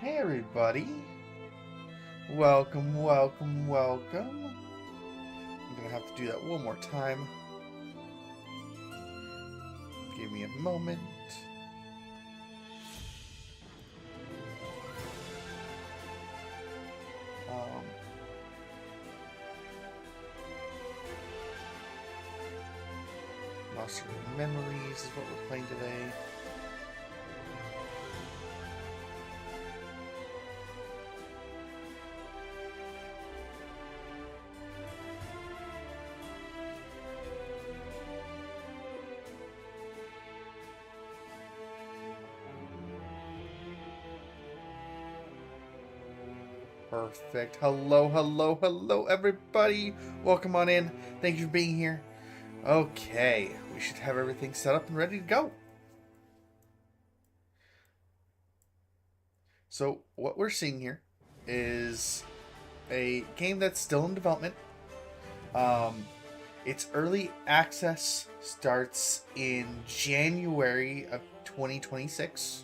Hey everybody. Welcome, welcome, welcome. I'm gonna have to do that one more time. Give me a moment. Monster Memories is what we're playing today. Perfect. Hello, hello, hello, everybody. Welcome on in. Thank you for being here. Okay, we should have everything set up and ready to go. So, what we're seeing here is a game that's still in development. Its early access starts in January of 2026.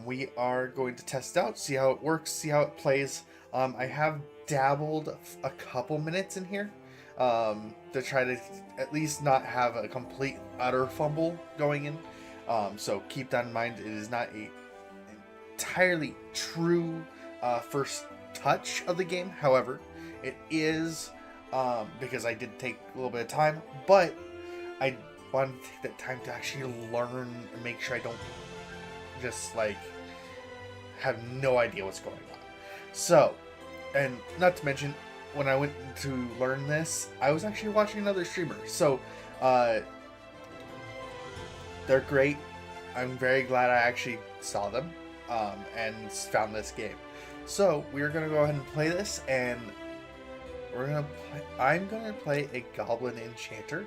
We are going to test it out, see how it works, see how it plays. I have dabbled a couple minutes in here to try to at least not have a complete utter fumble going in. So keep that in mind. It is not a entirely true first touch of the game. However, it is because I did take a little bit of time, but I wanted to take that time to actually learn and make sure I don't just like have no idea what's going on. So, and not to mention, when I went to learn this, I was actually watching another streamer. So, they're great. I'm very glad I actually saw them and found this game. So we're gonna go ahead and play this, and I'm gonna play a Goblin Enchanter.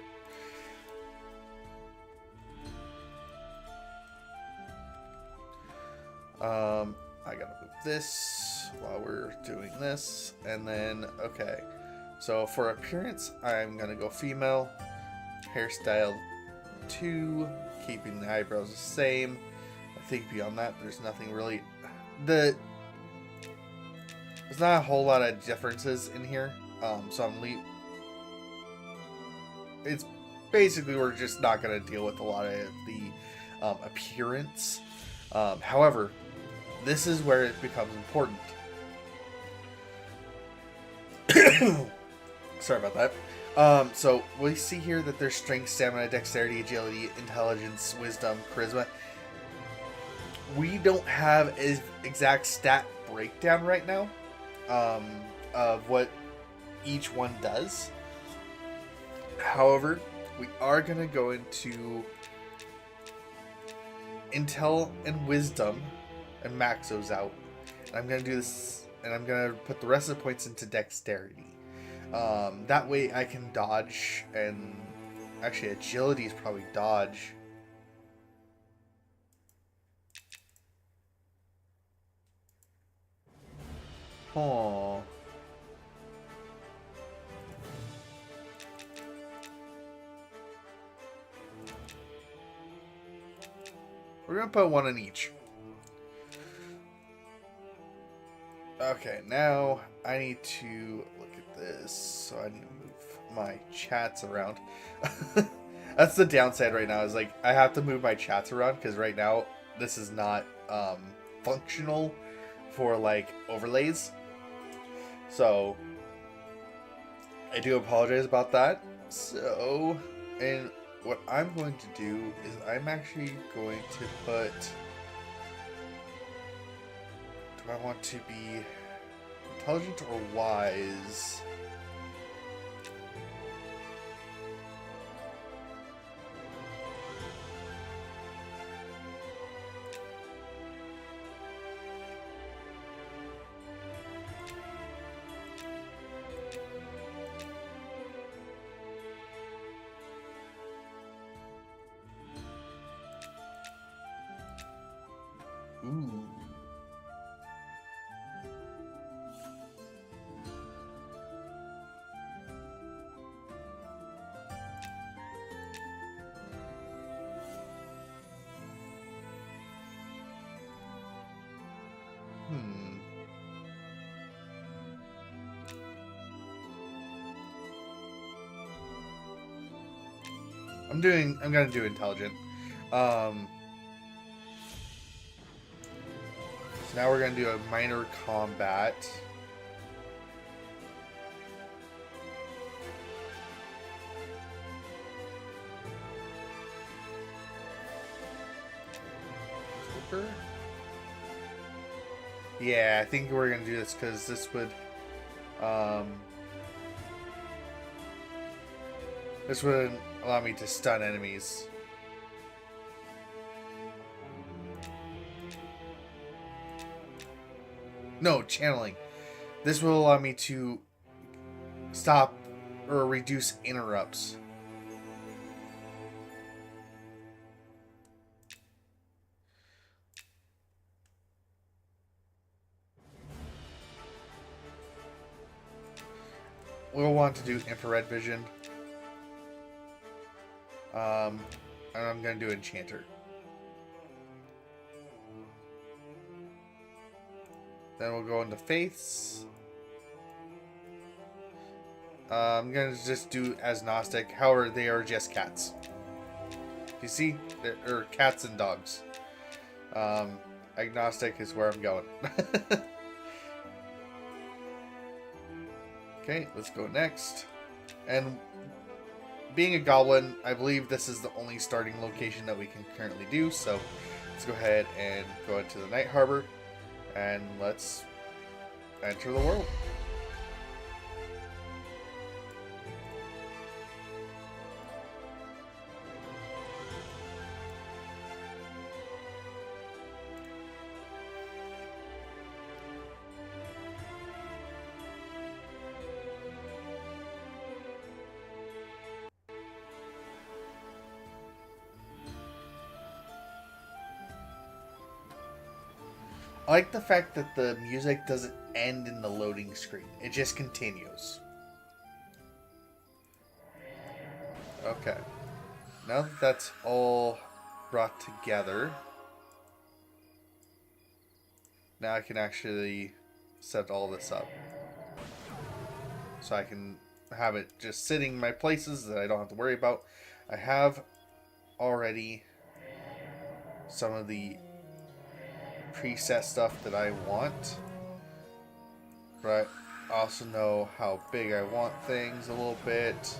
I gotta move this while we're doing this, and then okay. So for appearance, I'm gonna go female. Hairstyle 2, keeping the eyebrows the same. I think beyond that, there's nothing really. There's not a whole lot of differences in here. So it's basically we're just not gonna deal with a lot of the appearance. However, this is where it becomes important. Sorry about that. So we see here that there's strength, stamina, dexterity, agility, intelligence, wisdom, charisma. We don't have an exact stat breakdown right now of what each one does. However, we are going to go into intel and wisdom and max those out. And I'm going to do this, and I'm going to put the rest of the points into dexterity. That way I can dodge, and actually agility is probably dodge. Oh. We're going to put one in each. Okay, now I need to look at this. So I need to move my chats around. That's the downside right now, is like I have to move my chats around because right now this is not functional for like overlays. So I do apologize about that. So, and what I'm going to do is I'm actually going to put... Do I want to be intelligent or wise? Ooh. I'm gonna do intelligent. So now we're gonna do a minor combat. Yeah, I think we're gonna do this because this would allow me to stun enemies. No, channeling. This will allow me to stop or reduce interrupts. We'll want to do infrared vision. And I'm going to do enchanter. Then we'll go into faiths. I'm going to just do agnostic. However, they are just cats. You see? They're cats and dogs. Agnostic is where I'm going. Okay, let's go next. And being a goblin, I believe this is the only starting location that we can currently do. So let's go ahead and go into the Night Harbor. And let's enter the world. I like the fact that the music doesn't end in the loading screen. It just continues. Okay. Now that that's all brought together, now I can actually set all this up. So I can have it just sitting in my places that I don't have to worry about. I have already some of the preset stuff that I want, but I also know how big I want things a little bit.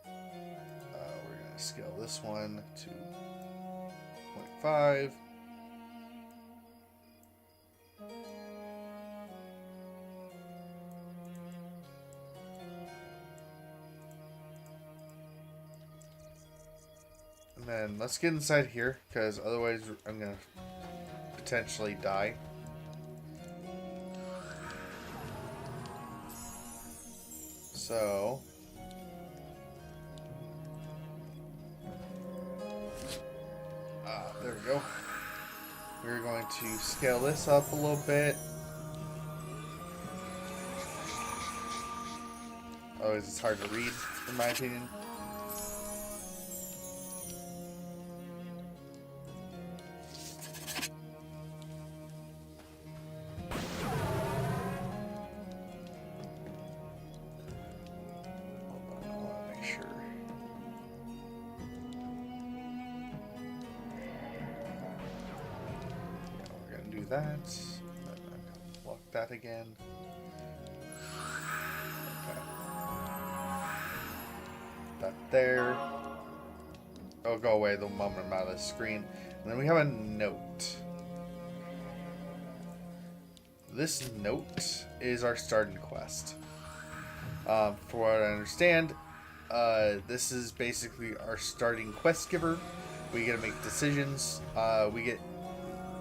We're going to scale this one to 0.5. And then let's get inside here, because otherwise I'm going to potentially die. So there we go. We're going to scale this up a little bit. Otherwise it's hard to read, in my opinion. That. Lock that again. Okay. That there. Oh, go away the moment I'm out of the screen. And then we have a note. This note is our starting quest. For what I understand, this is basically our starting quest giver. We get to make decisions. We get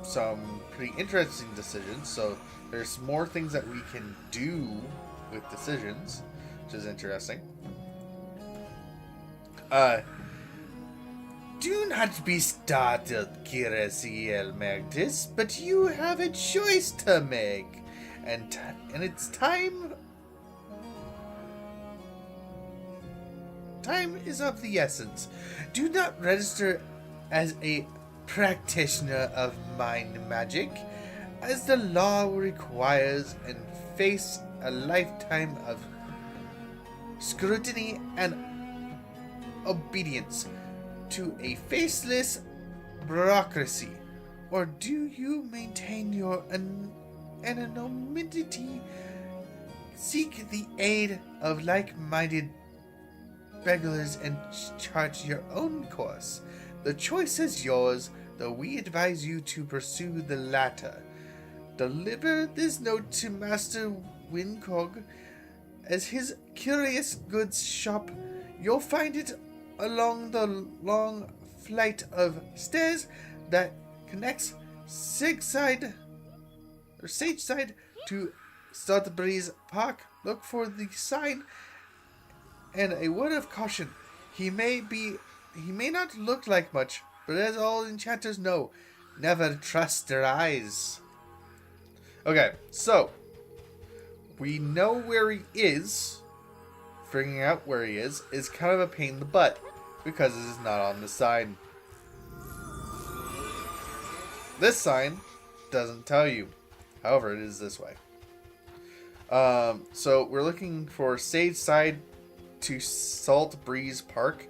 some pretty interesting decisions, so there's more things that we can do with decisions, which is interesting. Do not be startled, Kirasiel Magdis, but you have a choice to make, and it's time. Time is of the essence. Do not register as a practitioner of mind magic. as the law requires and face a lifetime of scrutiny and obedience to a faceless bureaucracy? Or do you maintain your anonymity, seek the aid of like-minded beggars, and chart your own course? The choice is yours, though we advise you to pursue the latter. Deliver this note to Master Wincog as his curious goods shop. You'll find it along the long flight of stairs that connects Sageside to Sudbury's Park. Look for the sign, and a word of caution: he may not look like much, but as all enchanters know, never trust their eyes. Okay, so we know where he is. Figuring out where he is kind of a pain in the butt because it is not on the sign. This sign doesn't tell you. However, it is this way. So we're looking for Sageside to Salt Breeze Park.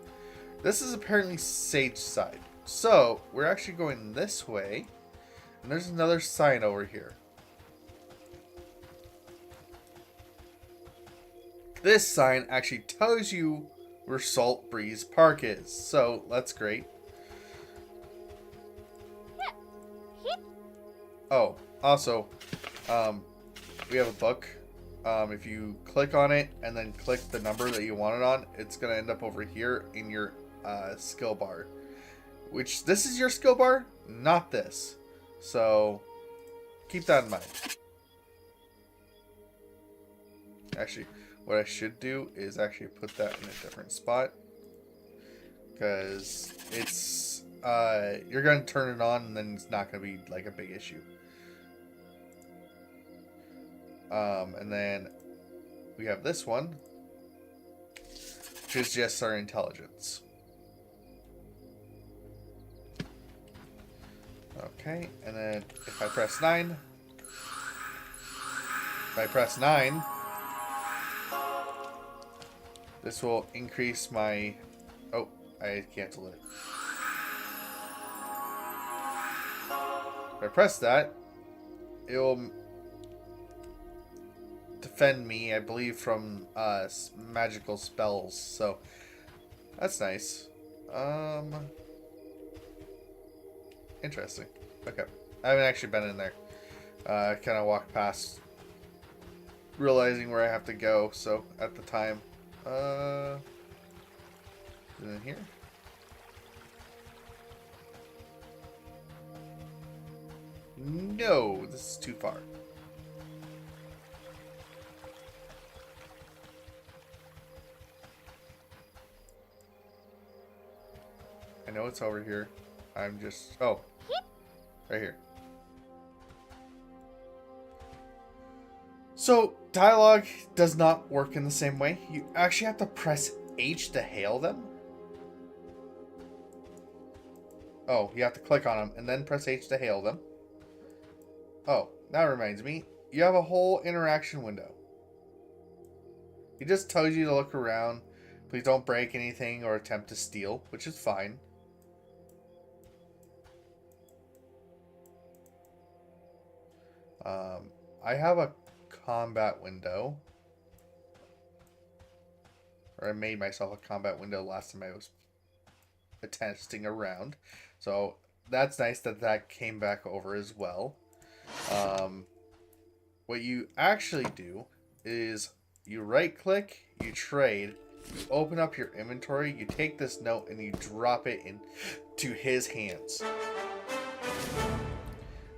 This is apparently Sageside. So we're actually going this way. And there's another sign over here. This sign actually tells you where Salt Breeze Park is. So that's great. Oh, also, we have a book. If you click on it and then click the number that you want it on, it's going to end up over here in your skill bar. Which, this is your skill bar, not this. So, keep that in mind. Actually, what I should do is actually put that in a different spot. Because it's, you're going to turn it on and then it's not going to be like a big issue. And then we have this one, which is just our intelligence. Okay, and then if I press 9, this will increase my... Oh, I canceled it. If I press that, it will defend me, I believe, from magical spells. So that's nice. Interesting. Okay, I haven't actually been in there. I kind of walked past, realizing where I have to go. So at the time, is it in here? No, this is too far. I know it's over here. I'm just... Oh. Right here. So, dialogue does not work in the same way. You actually have to press H to hail them. Oh, you have to click on them and then press H to hail them. Oh, that reminds me. You have a whole interaction window. It just tells you to look around. Please don't break anything or attempt to steal, which is fine. I have a combat window. Or I made myself a combat window last time I was testing around. So that's nice that that came back over as well. What you actually do is you right click, you trade, you open up your inventory, you take this note and you drop it into his hands.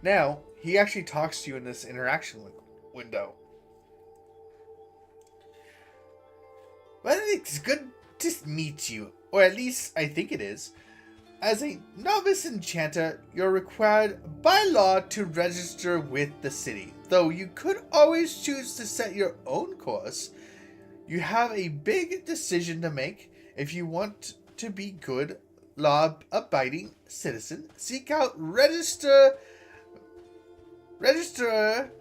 Now, he actually talks to you in this interaction window. Well, it's good to meet you, or at least I think it is. As a novice enchanter, you're required by law to register with the city. Though you could always choose to set your own course, you have a big decision to make. If you want to be good, law-abiding citizen, seek out register Registrar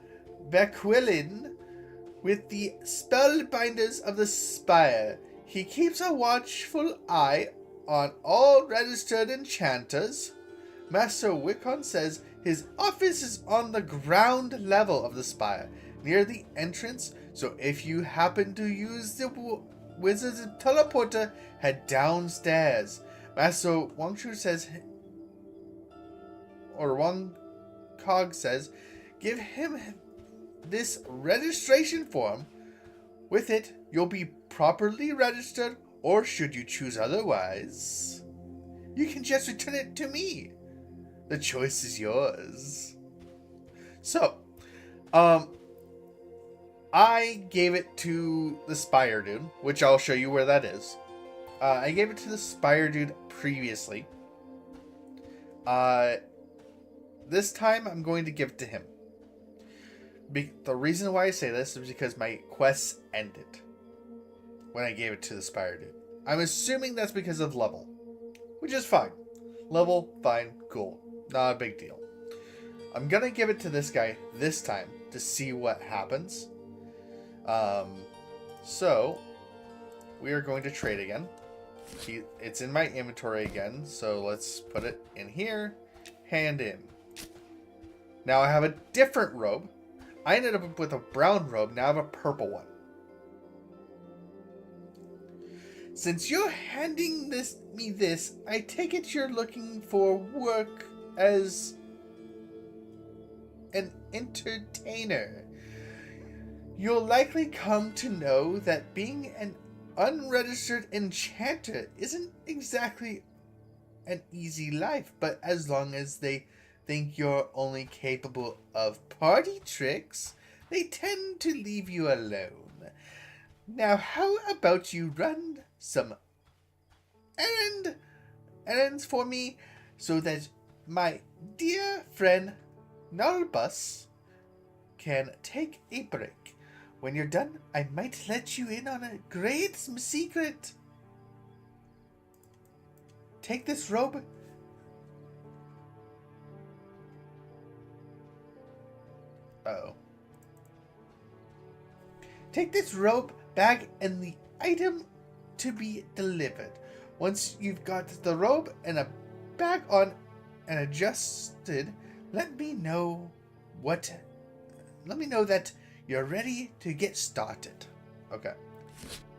Bequilin with the Spellbinders of the Spire. He keeps a watchful eye on all registered enchanters. Master Wickon says his office is on the ground level of the spire, near the entrance, so if you happen to use the wizard's teleporter, head downstairs. Master Wangshu says, or Wang Cog says, give him this registration form. With it, you'll be properly registered, or should you choose otherwise, you can just return it to me. The choice is yours. So, I gave it to the Spire Dude, which I'll show you where that is. I gave it to the Spire Dude previously. This time I'm going to give it to him. The reason why I say this is because my quests ended when I gave it to the Spire Dude. I'm assuming that's because of level, which is fine. Level, fine, cool. Not a big deal. I'm gonna give it to this guy this time to see what happens. So we are going to trade again. It's in my inventory again, so let's put it in here. Hand in. Now I have a different robe. I ended up with a brown robe. Now I have a purple one. Since you're handing me this, I take it you're looking for work as an entertainer. You'll likely come to know that being an unregistered enchanter isn't exactly an easy life, but as long as they think you're only capable of party tricks, they tend to leave you alone. Now, how about you run some errands for me so that my dear friend Nalbus can take a break. When you're done, I might let you in on a great secret. Take this robe. Uh-oh. Take this robe, bag, and the item to be delivered. Once you've got the robe and a bag on and adjusted, let me know that you're ready to get started. Okay.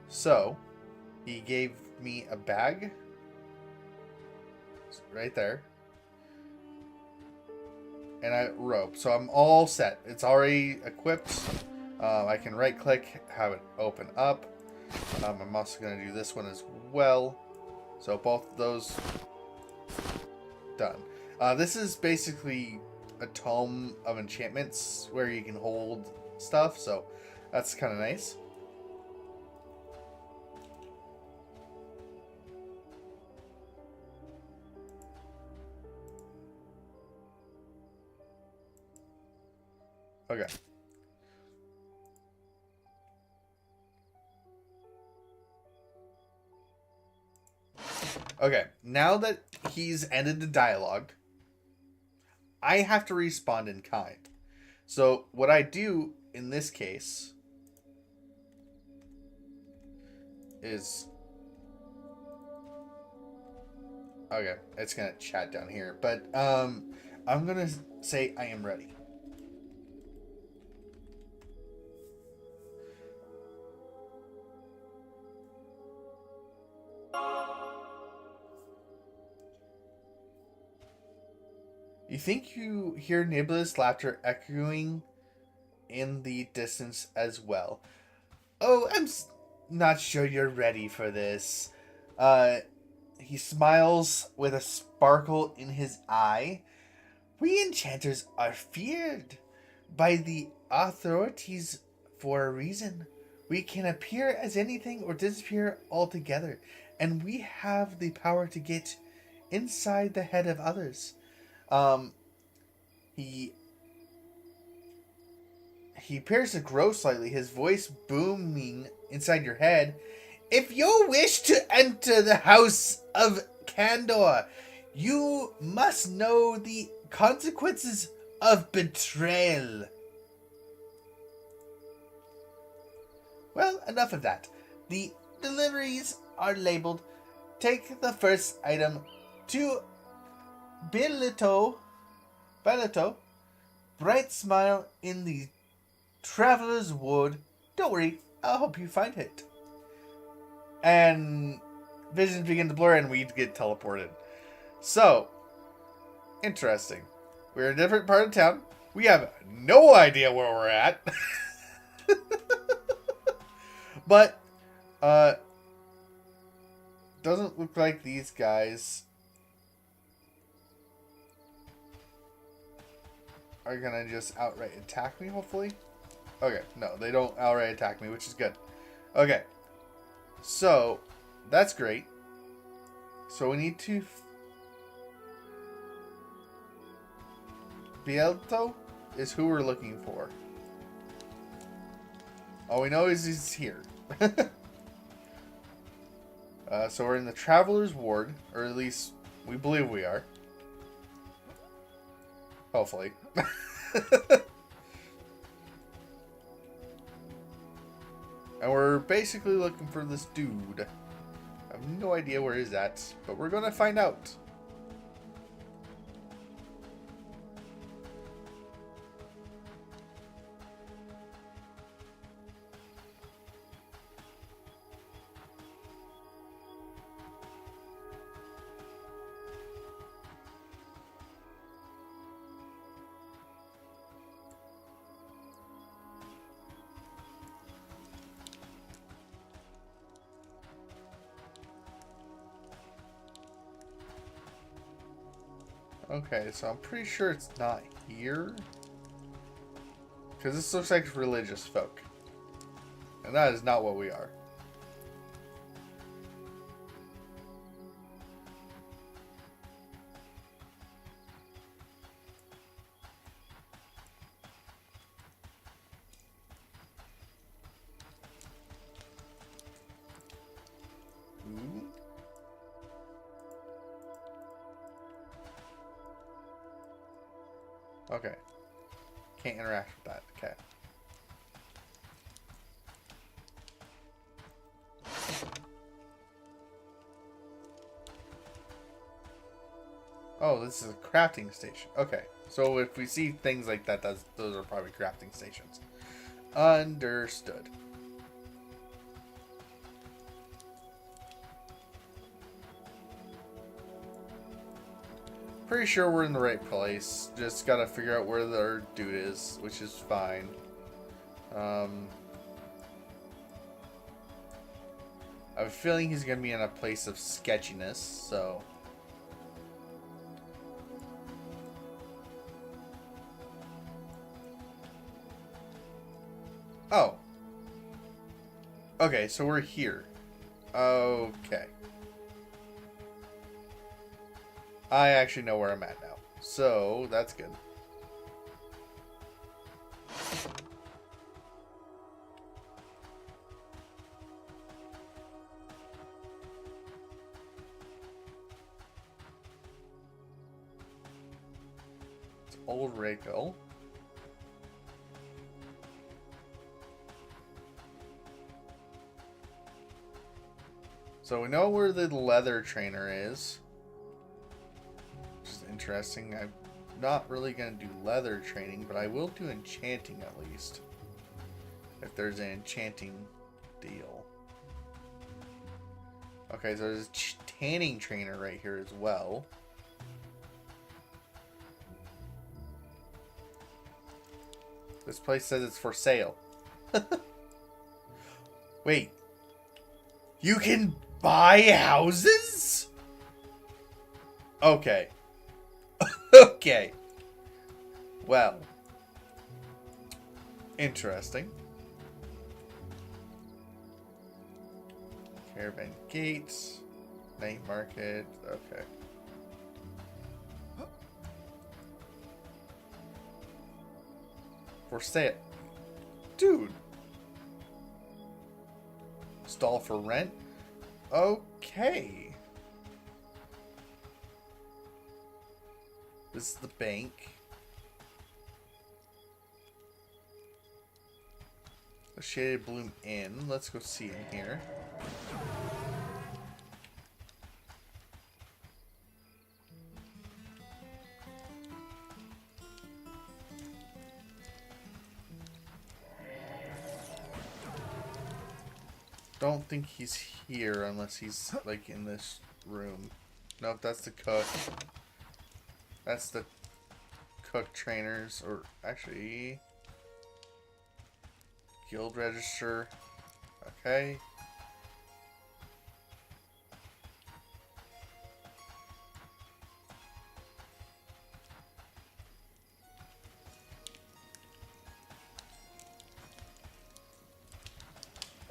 So, he gave me a bag. Right there. And a rope. So I'm all set. It's already equipped. I can right click, have it open up. I'm also going to do this one as well. So both of those done. This is basically a tome of enchantments where you can hold stuff. So that's kind of nice. Okay. Okay, now that he's ended the dialogue, I have to respond in kind. So what I do in this case is... Okay, it's going to chat down here. But I'm going to say I am ready. You think you hear Nibla's laughter echoing in the distance as well. Oh, I'm not sure you're ready for this. He smiles with a sparkle in his eye. We enchanters are feared by the authorities for a reason. We can appear as anything or disappear altogether, and we have the power to get inside the head of others. He appears to grow slightly, his voice booming inside your head. If you wish to enter the house of Candor, you must know the consequences of betrayal. Well, enough of that. The deliveries are labeled. Take the first item to Bilito. Bright smile in the Traveler's Wood. Don't worry, I'll help you find it. And visions begin to blur and we get teleported. So, interesting. We're in a different part of town. We have no idea where we're at. But, doesn't look like these guys are gonna just outright attack me, hopefully. Okay, no, they don't outright attack me, which is good. Okay, so that's great. So we need to... Bielto is who we're looking for. All we know is he's here. So we're in the Traveler's Ward, or at least we believe we are. Hopefully. And we're basically looking for this dude. I have no idea where he's at, but we're gonna find out. Okay, so I'm pretty sure it's not here. Because this looks like religious folk. And that is not what we are. Ooh. Okay. Can't interact with that. Okay. Oh, this is a crafting station. Okay. So if we see things like that, those are probably crafting stations. Understood. Pretty sure we're in the right place. Just gotta figure out where our dude is, which is fine. I have a feeling he's gonna be in a place of sketchiness, so... Oh. Okay, so we're here. Okay. I actually know where I'm at now. So, that's good. It's Old Reiko. So we know where the leather trainer is. Which is interesting. I'm not really going to do leather training, but I will do enchanting at least. If there's an enchanting deal. Okay, so there's a tanning trainer right here as well. This place says it's for sale. Wait. You can buy houses? Okay. Okay. Well. Interesting. Caravan Gates. Night Market. Okay. For sale. Dude. Stall for rent? Okay. This is the bank. A Shaded Bloom Inn. Let's go see in here. Don't think he's here unless he's like in this room. Nope, that's the cook. That's the cook trainers, or actually guild register. Okay.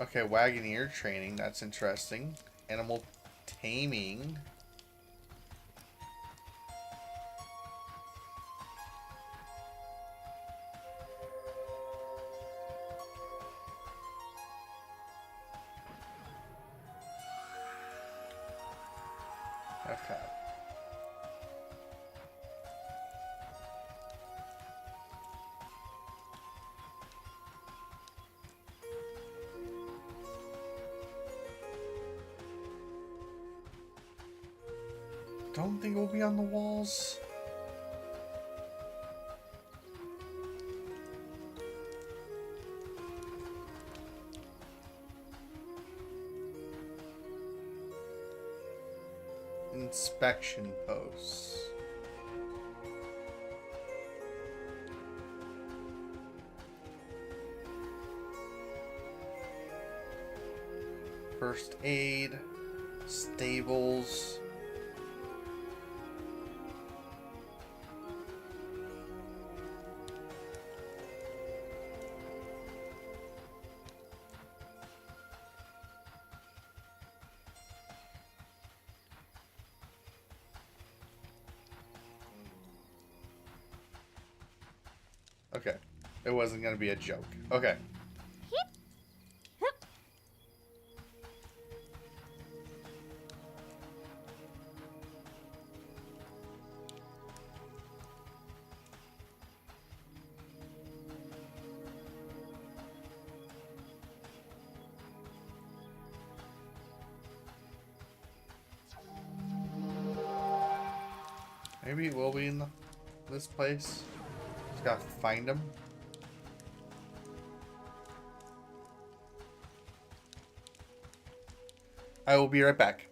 Okay, Wagoneer training, that's interesting. Animal taming. Okay. Don't think it will be on the walls. Inspection posts. First aid. Stables. Okay. It wasn't going to be a joke. Okay. Maybe it will be in this place. Just gotta find him. I will be right back.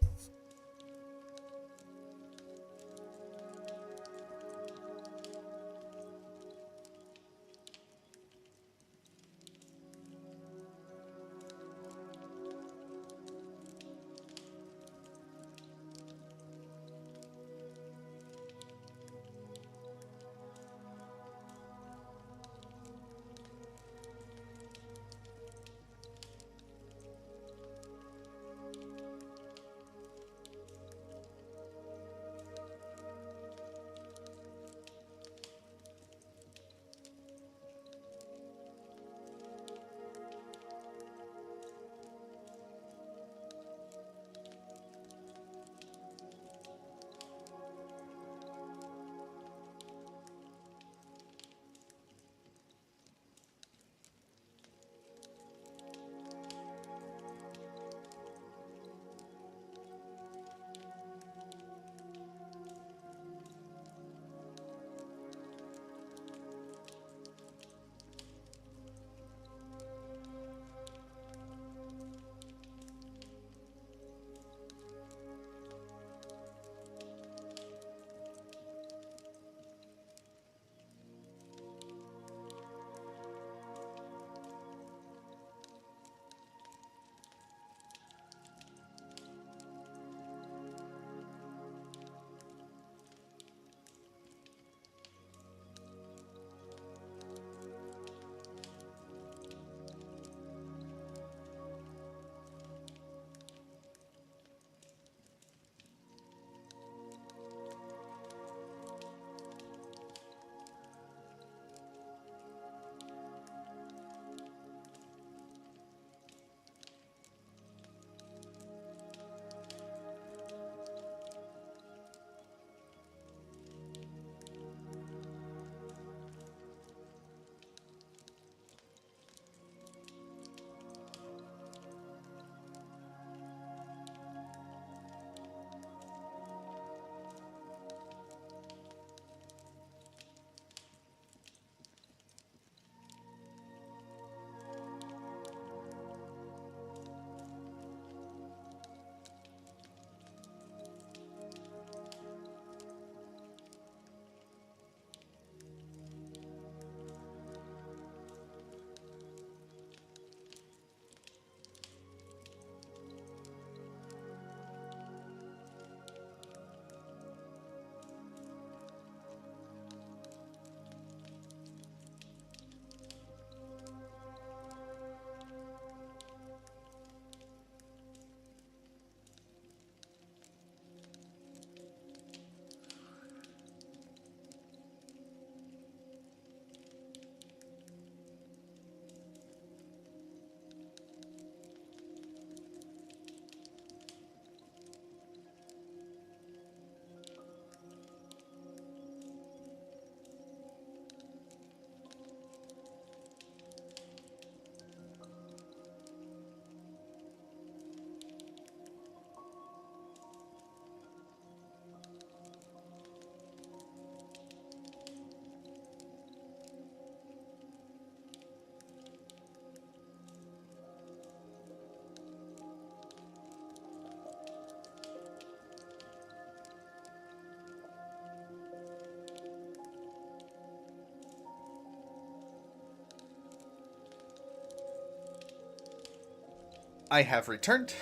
I have returned.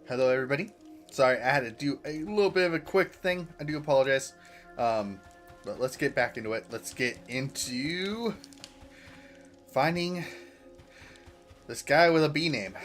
Hello, everybody. Sorry, I had to do a little bit of a quick thing. I do apologize. But let's get back into it. Let's get into finding this guy with a B name.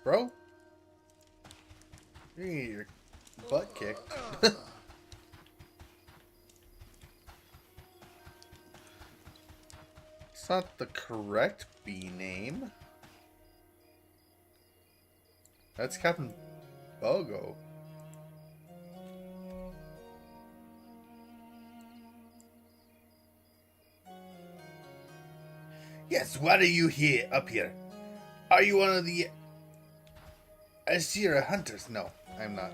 Bro? You need your butt kicked. It's not the correct B name. That's Captain Bogo. Yes, what are you here, up here? Are you one of the Asira hunters? No, I'm not.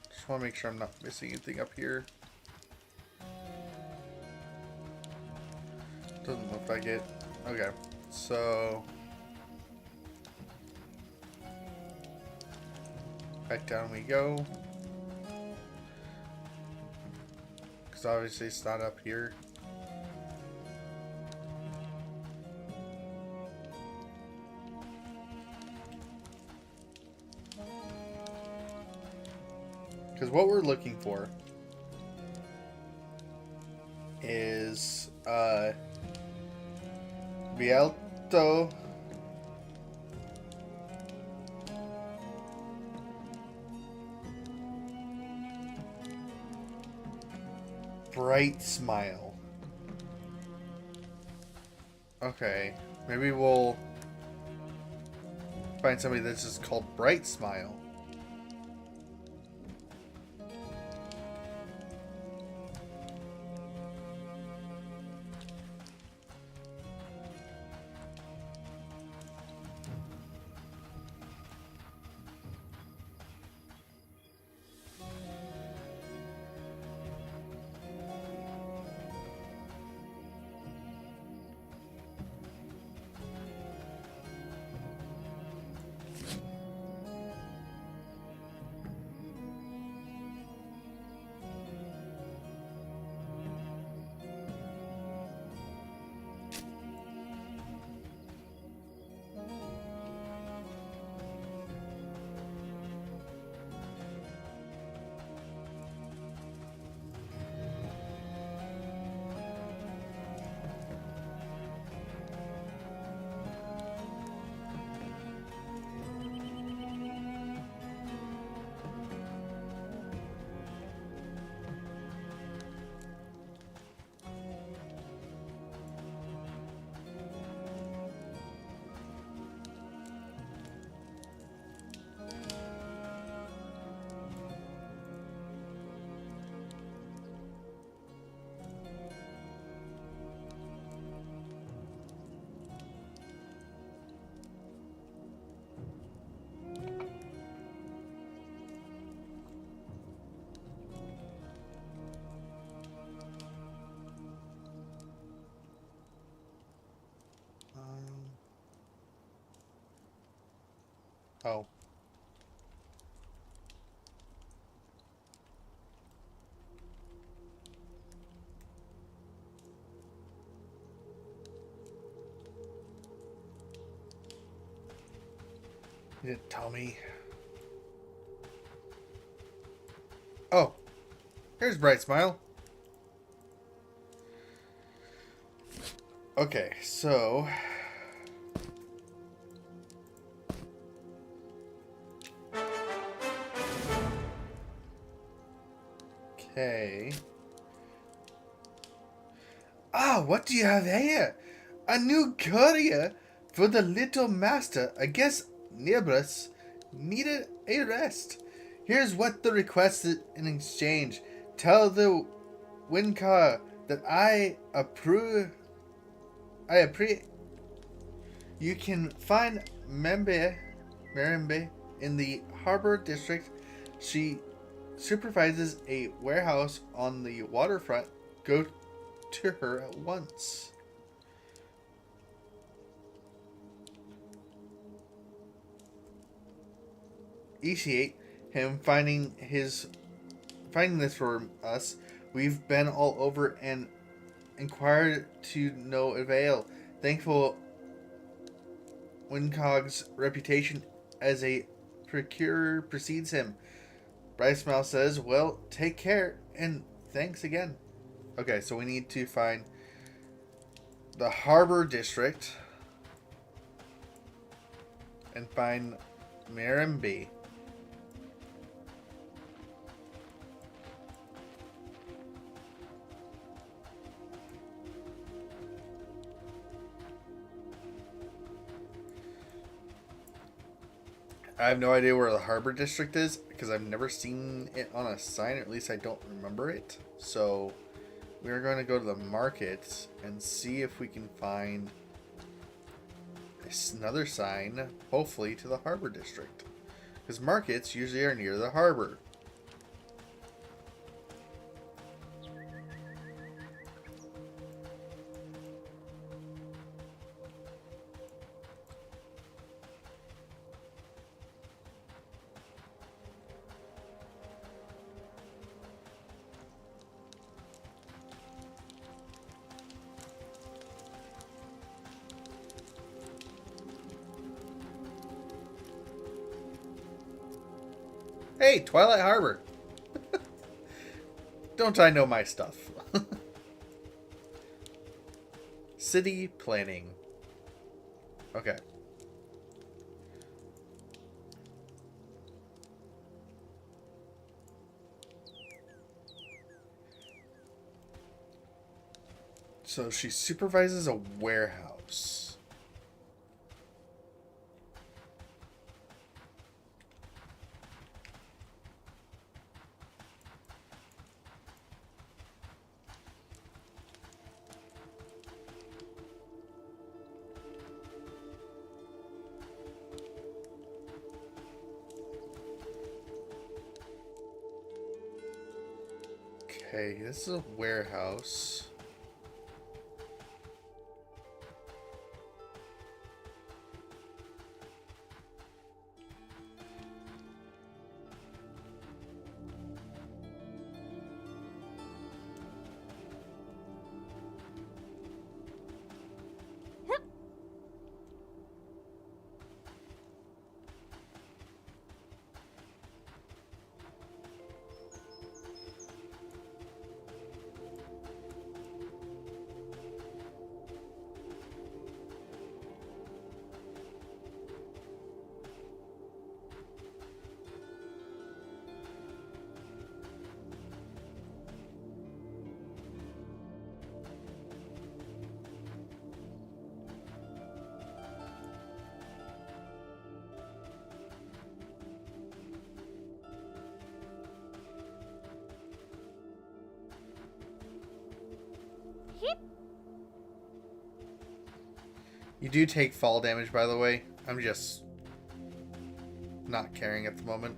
Just want to make sure I'm not missing anything up here. Doesn't look like it. Okay, so back down we go. Because obviously it's not up here. Because what we're looking for is Rialto Bright Smile. Okay, maybe we'll find somebody that's just called Bright Smile. Oh. You didn't tell me. Oh, here's Bright Smile. Okay, so okay. Ah, what do you have here? A new courier for the little master. I guess Nibras needed a rest. Here's what the request is in exchange. Tell the Winkar that I approve. I approve. You can find Marimbe in the Harbor District. She supervises a warehouse on the waterfront. Go to her at once. Initiate him finding this for us. We've been all over and inquired to no avail. Thankful Wincog's reputation as a procurer precedes him. Brightsmile says, well, take care and thanks again. Okay, so we need to find the Harbor District and find Marimbe. I have no idea where the Harbor District is because I've never seen it on a sign, or at least I don't remember it. So we're going to go to the market and see if we can find another sign, hopefully to the Harbor District. Because markets usually are near the harbor. Hey, Twilight Harbor. Don't I know my stuff? City planning. Okay. So she supervises a warehouse. Okay, this is a warehouse. You do take fall damage, by the way. I'm just not caring at the moment.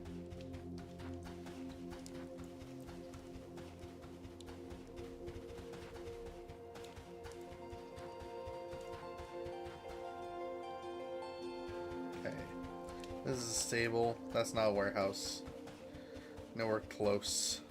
Okay. This is a stable. That's not a warehouse. Nowhere close.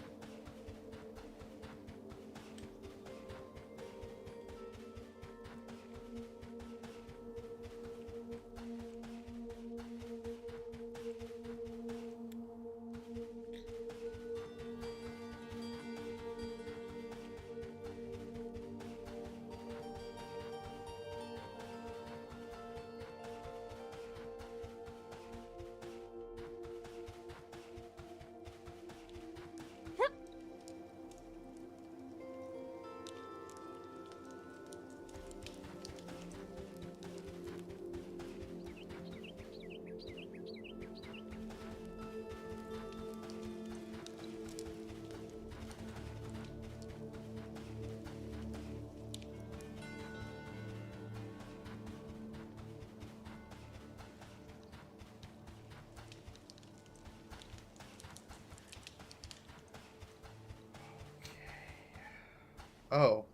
Oh.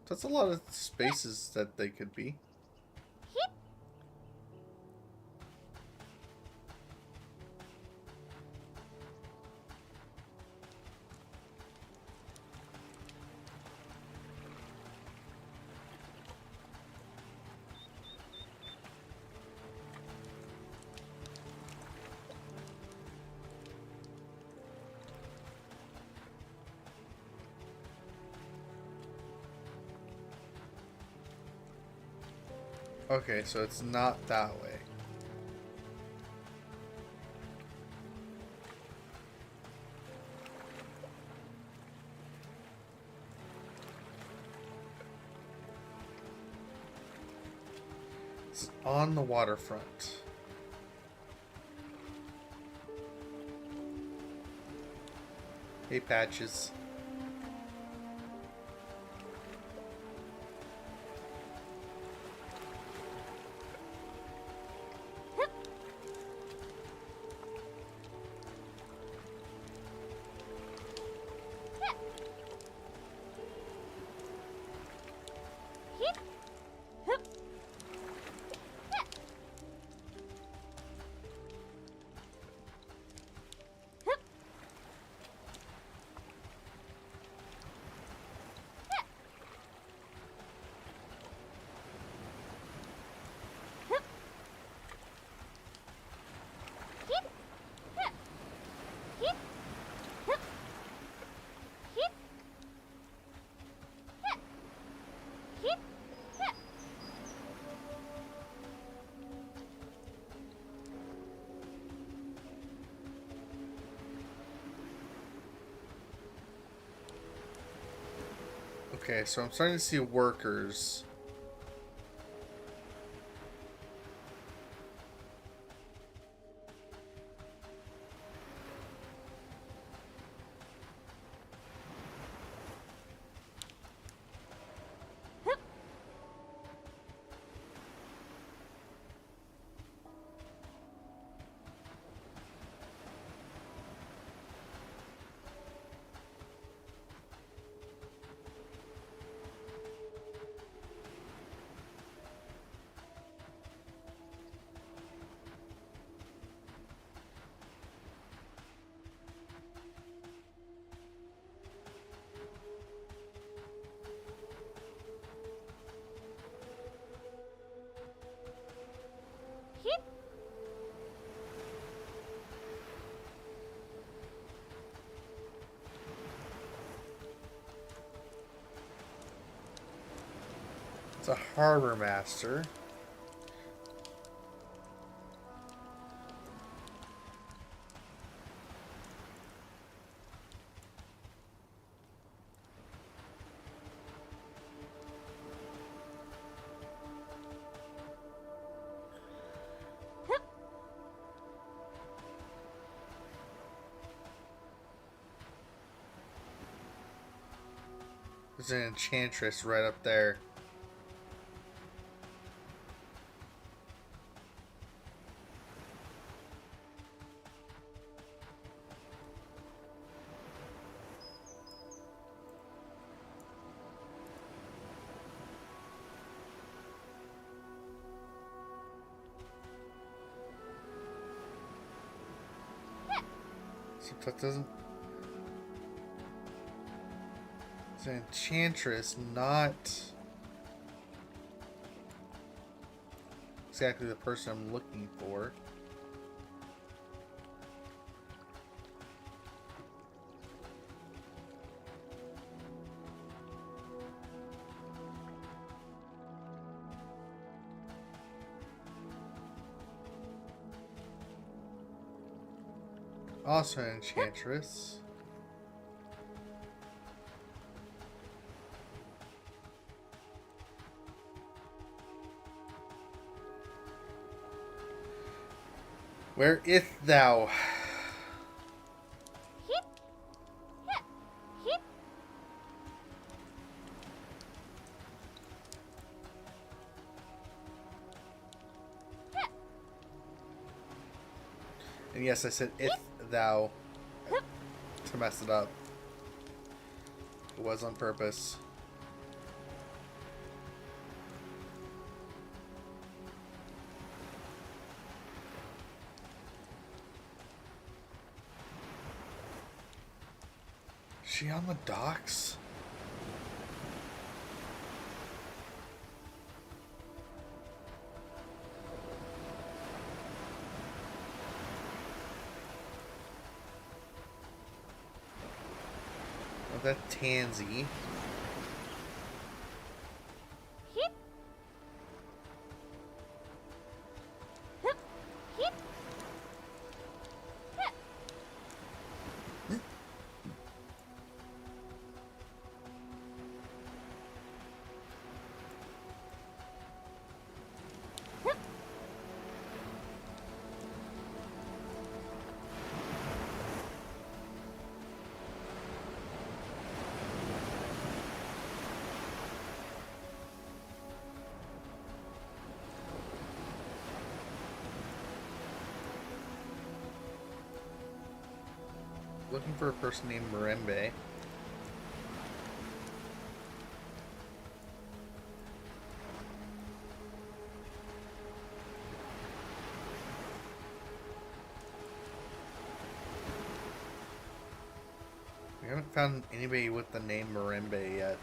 That's a lot of spaces that they could be. Okay, so it's not that way. It's on the waterfront. Hey, Patches. Okay, so I'm starting to see workers. It's a harbor master. There's an enchantress right up there. Except that doesn't... It's an enchantress, not exactly the person I'm looking for. Also an enchantress. Where is thou? And yes, I said if thou to mess it up. It was on purpose. Is she on the docks? Oh, that Tansy. Looking for a person named Mirembe. We haven't found anybody with the name Mirembe yet.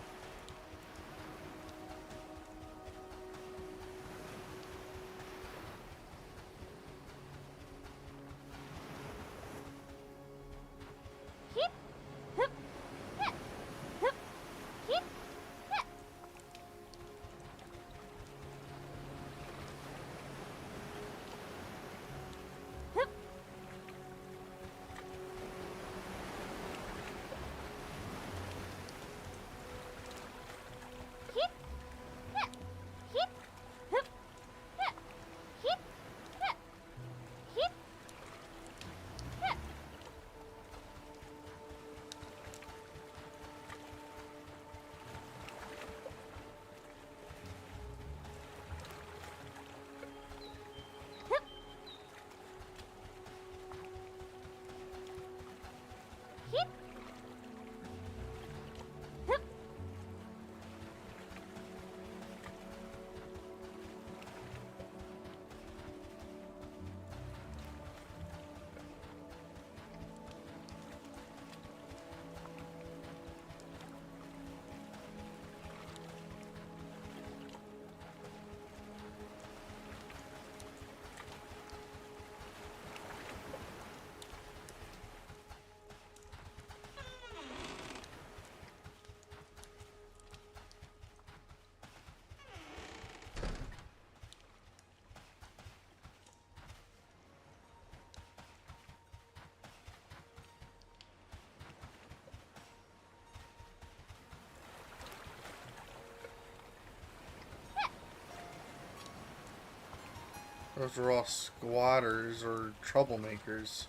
Those are all squatters or troublemakers.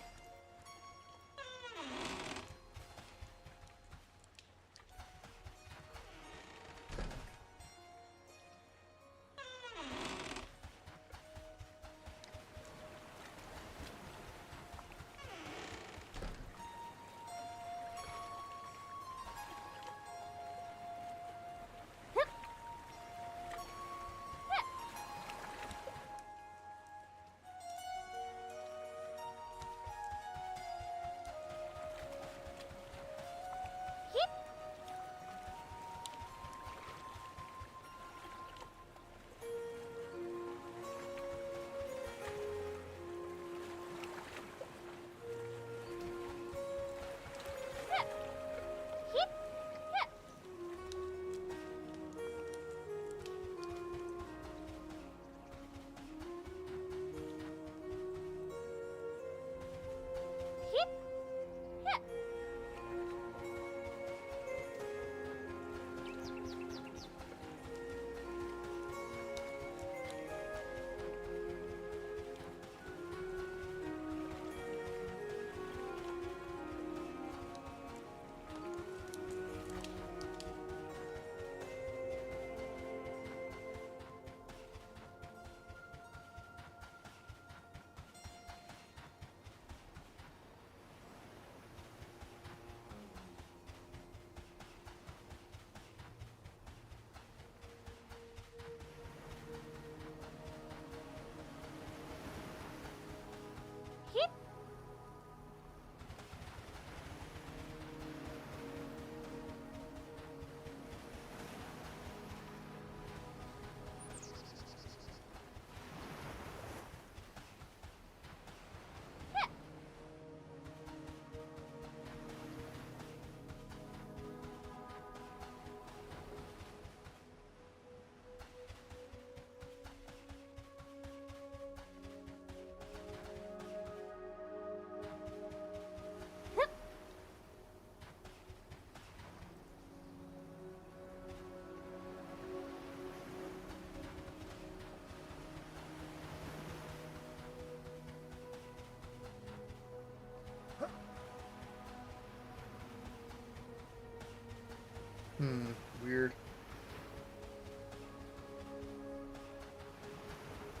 Weird.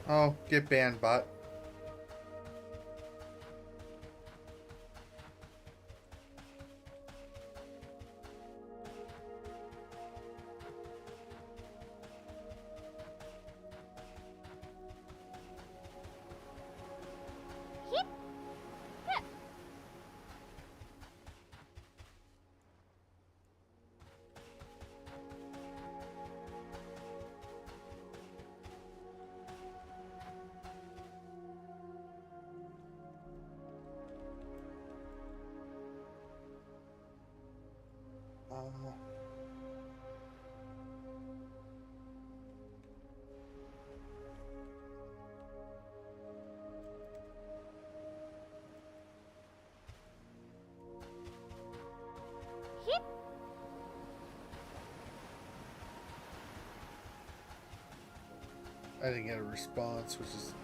Oh, get banned, bot. Uh, I didn't get a response, which is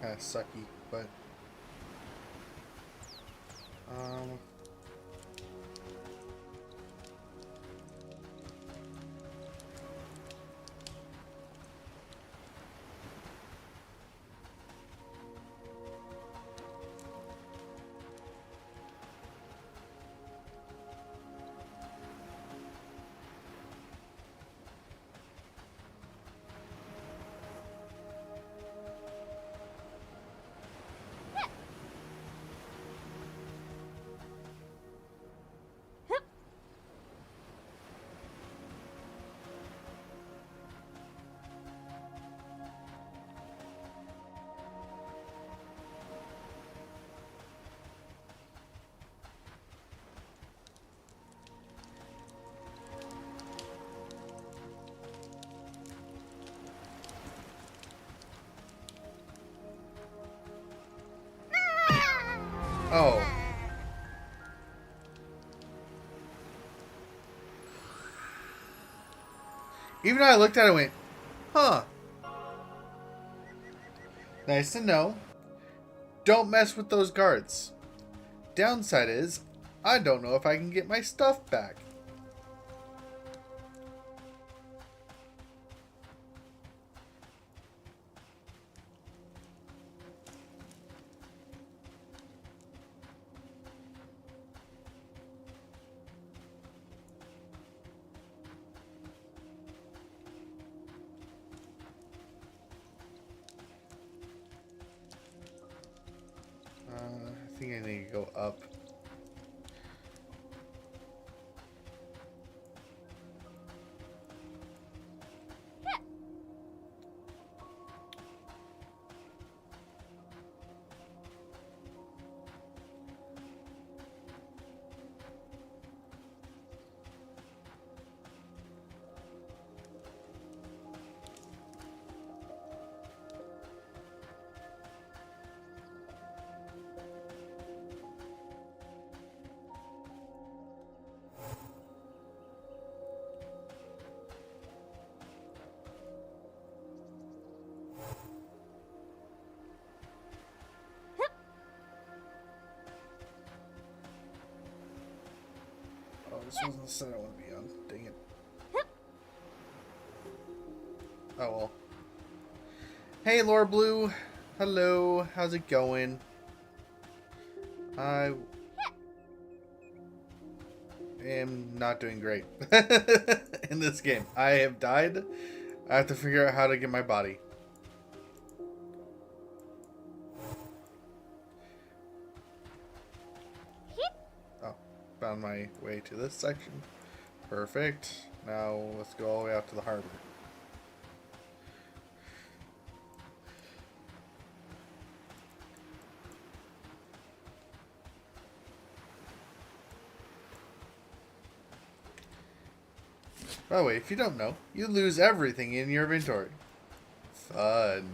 kind of sucky, but um, oh, even though I looked at it and went, huh, nice to know. Don't mess with those guards. Downside is, I don't know if I can get my stuff back. I think I need to go up. Oh, this wasn't the set I want to be on. Dang it. Oh well. Hey, Laura Blue. Hello. How's it going? I am not doing great in this game. I have died. I have to figure out how to get my body. Oh, found my way to this section. Perfect. Now let's go all the way out to the harbor. By the way, if you don't know, you lose everything in your inventory. Fun.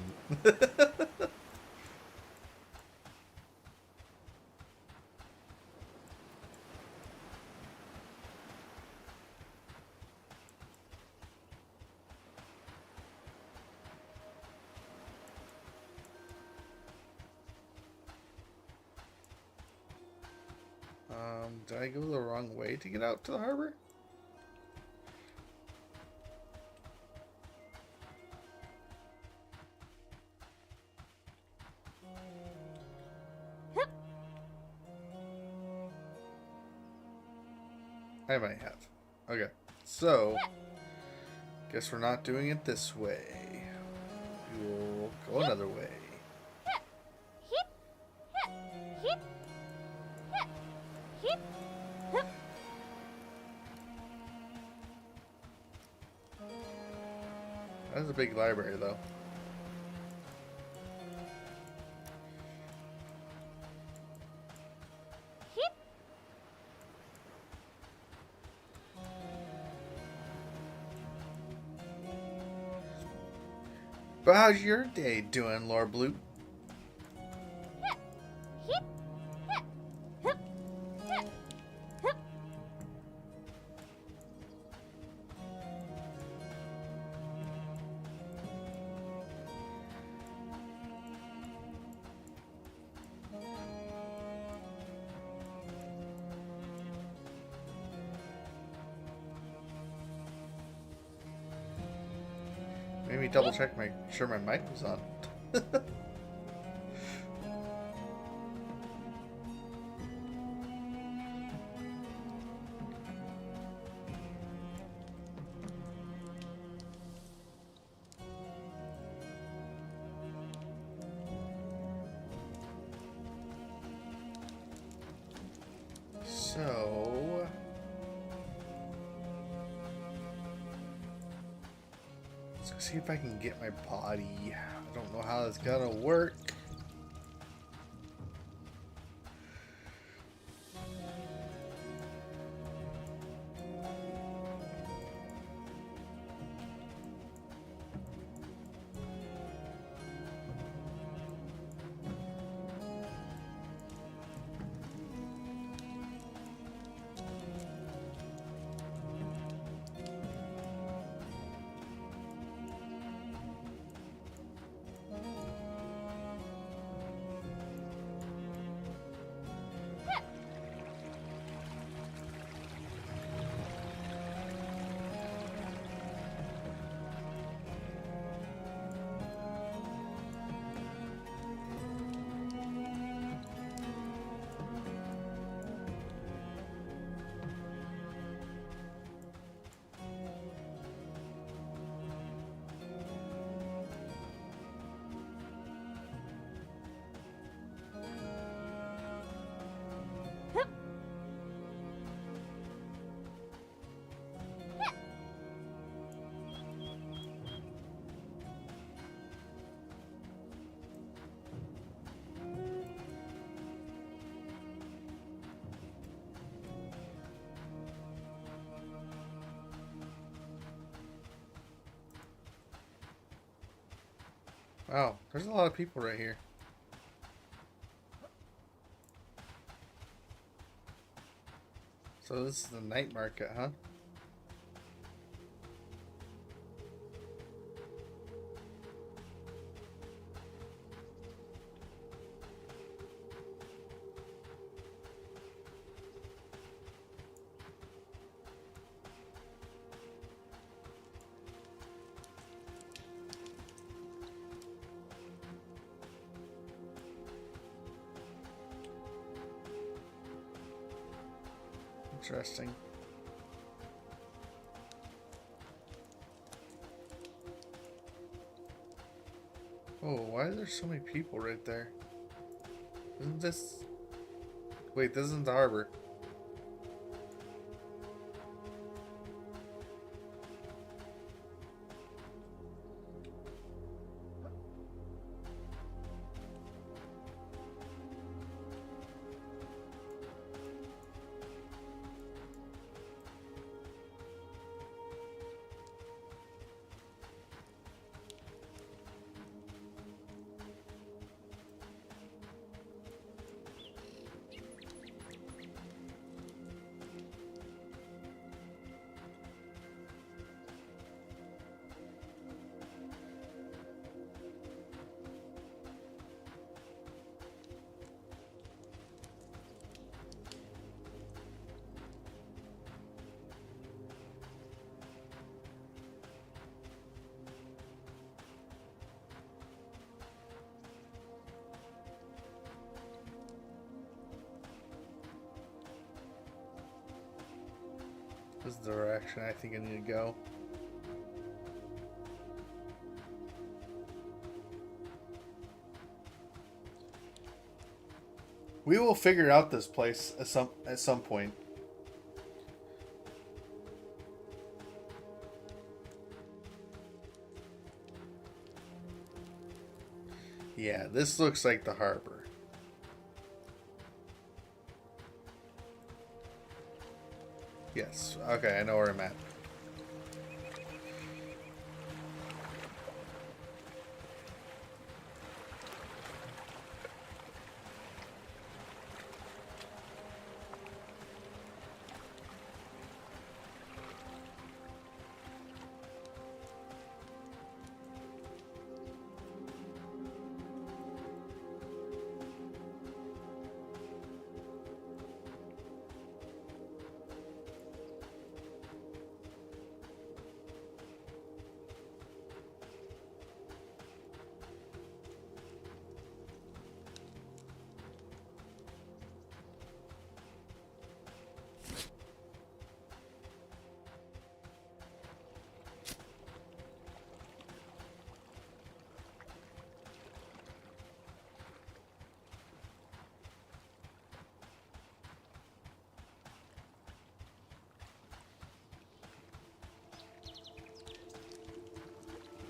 Did I go the wrong way to get out to the harbor? I might have. Okay. So, guess we're not doing it this way. We will go another way. That's a big library, though. But how's your day doing, Lord Blue? Made me double check make sure my mic was on. So let's see if I can get my body. I don't know how that's gonna work. Wow, there's a lot of people right here. So this is the night market, huh? Interesting. Oh, why are there so many people right there? Isn't this... Wait, this isn't the harbor. This is the direction I think I need to go. We will figure out this place at some point. Yeah, this looks like the harbor. Yes. Okay, I know where I'm at.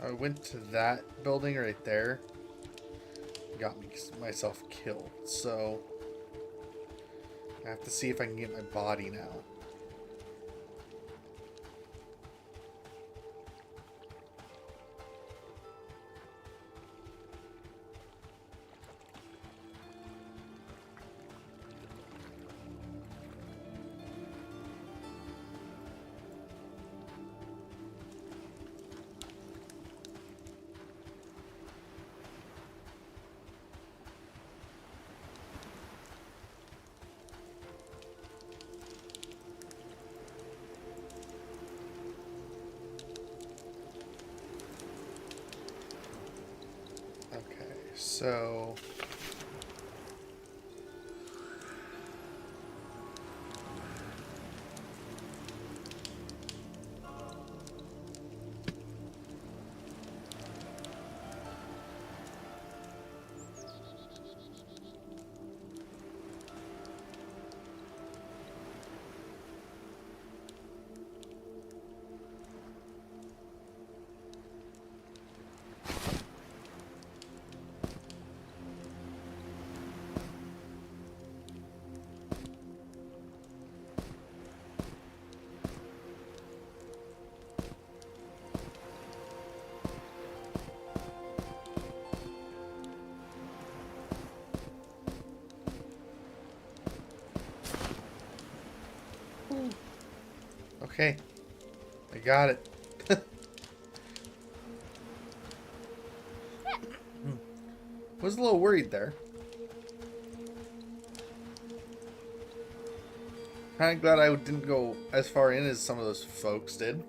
I went to that building right there. Got myself killed. So I have to see if I can get my body now. So okay, I got it. Was a little worried there. Kind of glad I didn't go as far in as some of those folks did.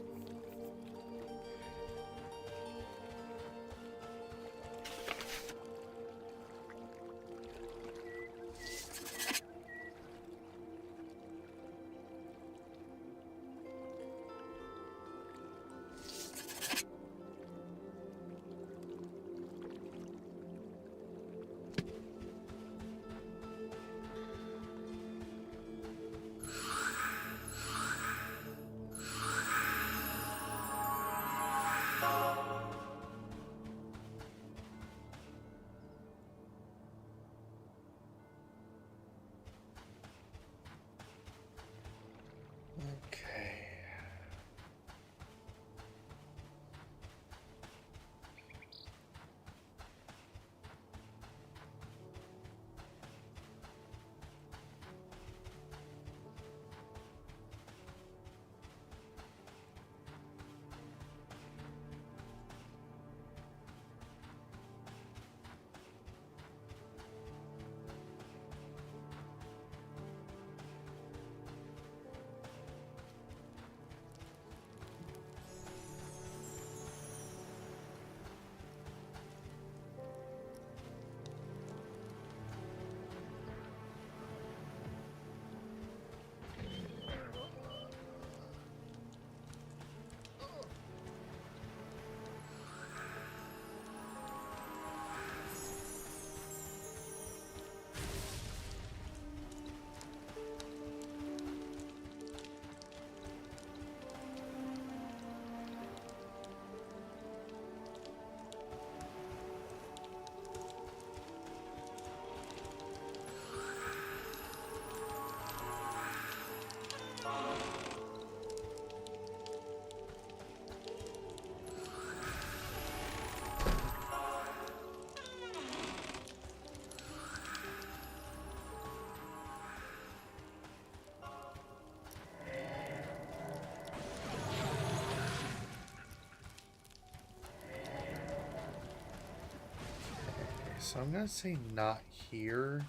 So I'm gonna say not here.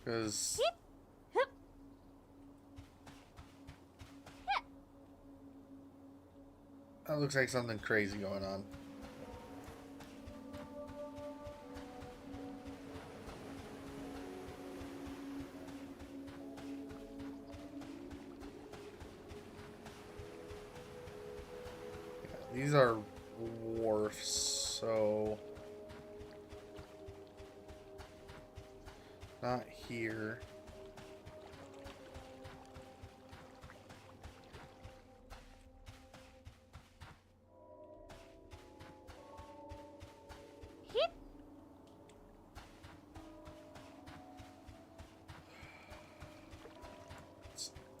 Because that looks like something crazy going on. These are wharfs, so not here.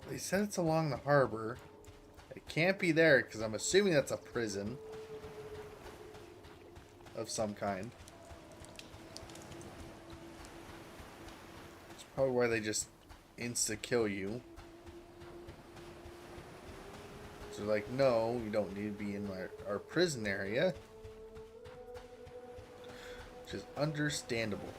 They said it's along the harbor. It can't be there because I'm assuming that's a prison of some kind. It's probably why they just insta-kill you. So they're like, no, you don't need to be in our prison area. Which is understandable.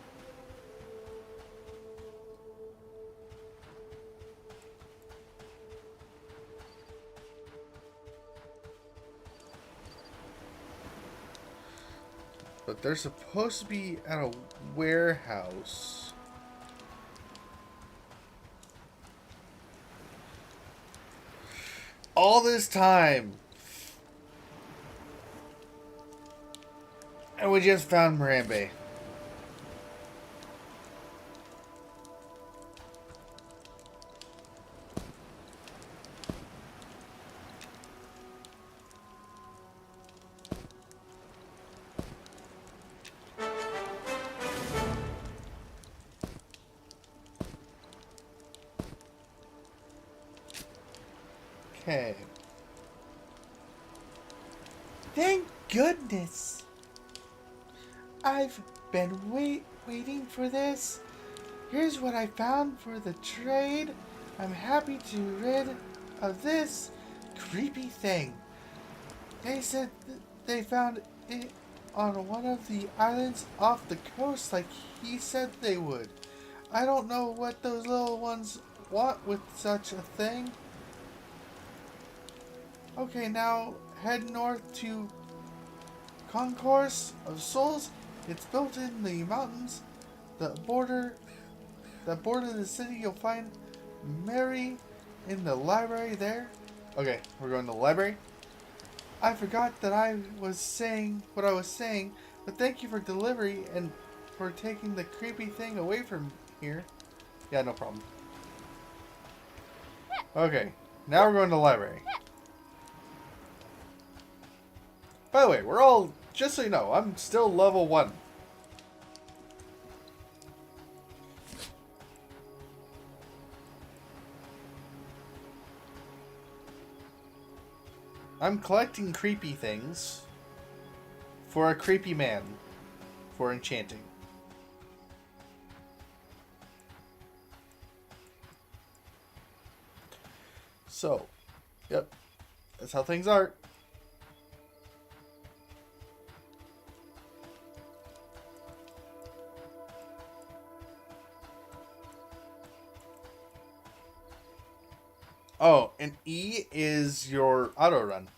But they're supposed to be at a warehouse. All this time. And we just found Morambe. Okay. Thank goodness. I've been waiting for this. Here's what I found for the trade. I'm happy to rid of this creepy thing. They said they found it on one of the islands off the coast like he said they would. I don't know what those little ones want with such a thing. Okay, now head north to Concourse of Souls. It's built in the mountains. The border the city. You'll find Mary in the library there. Okay, we're going to the library. I forgot that I was saying what I was saying, but thank you for delivery and for taking the creepy thing away from here. Yeah, no problem. Okay, now we're going to the library. By the way, we're all, just so you know, I'm still level 1. I'm collecting creepy things for a creepy man for enchanting. So, yep, that's how things are. Oh, and E is your auto run.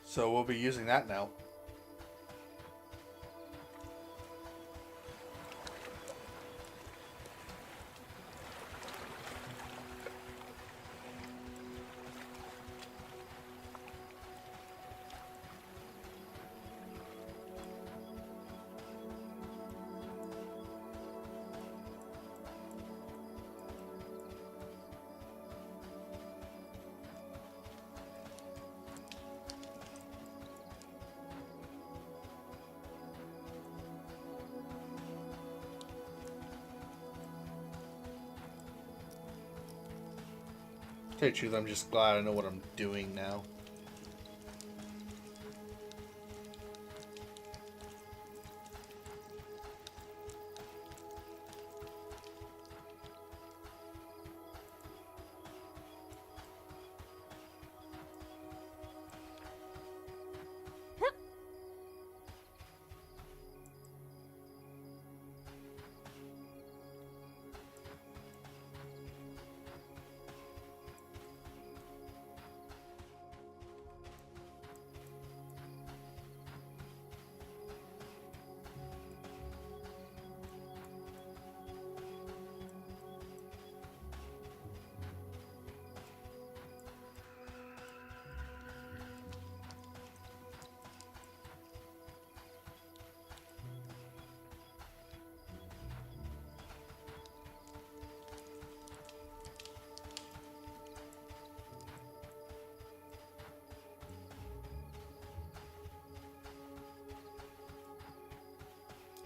So we'll be using that now. To tell you the truth, I'm just glad I know what I'm doing now.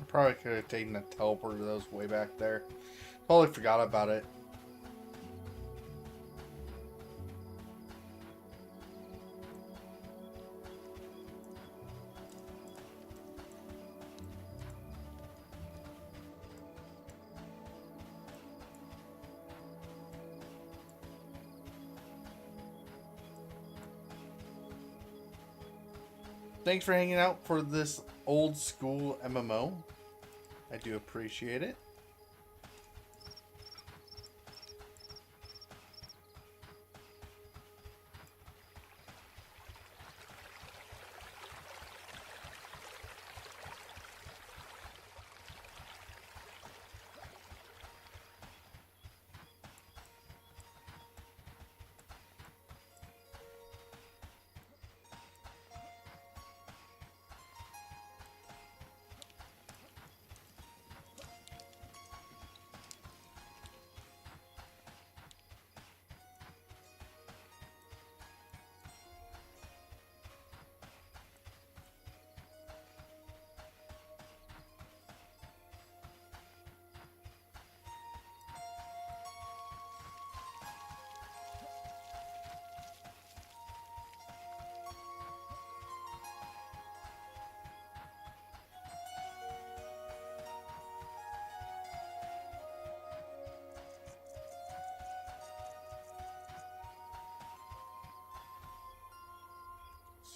Probably could have taken a teleporter that was way back there. Totally forgot about it. Thanks for hanging out for this old school MMO. I do appreciate it.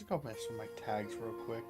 Let's go mess with my tags real quick.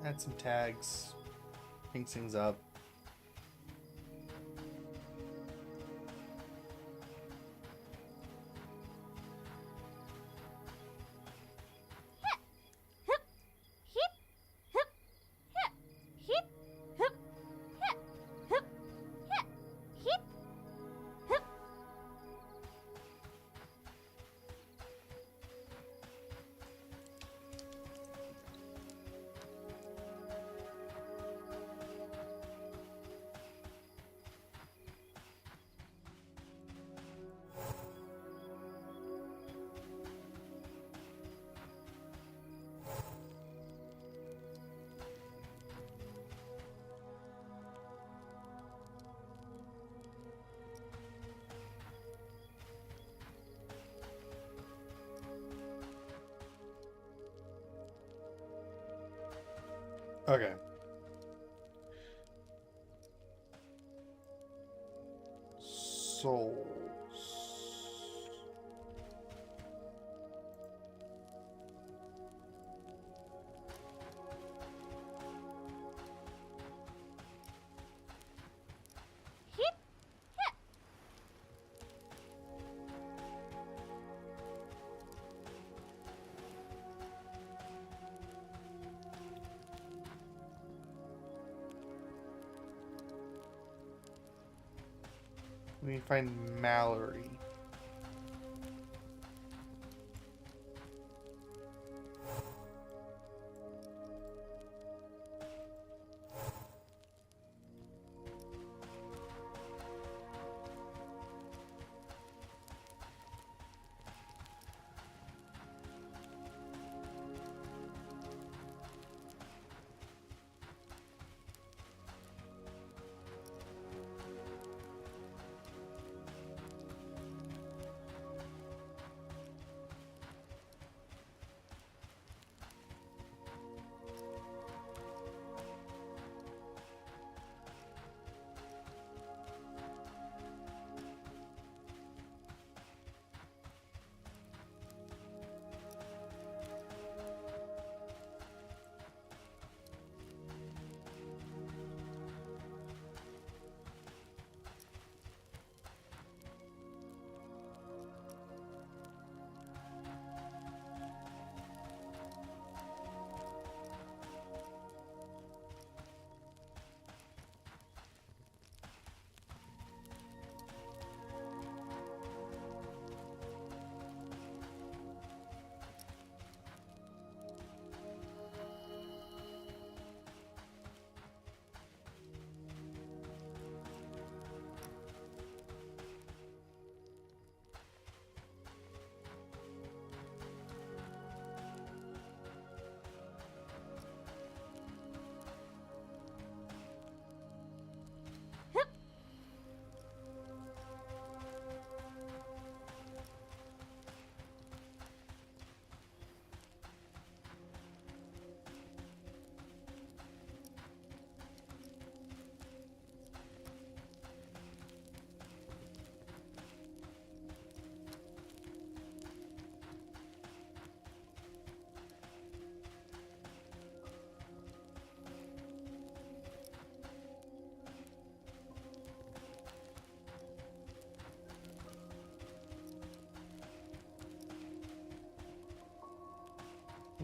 Add some tags. Pink things up. Okay. Souls. We need to find Mallory.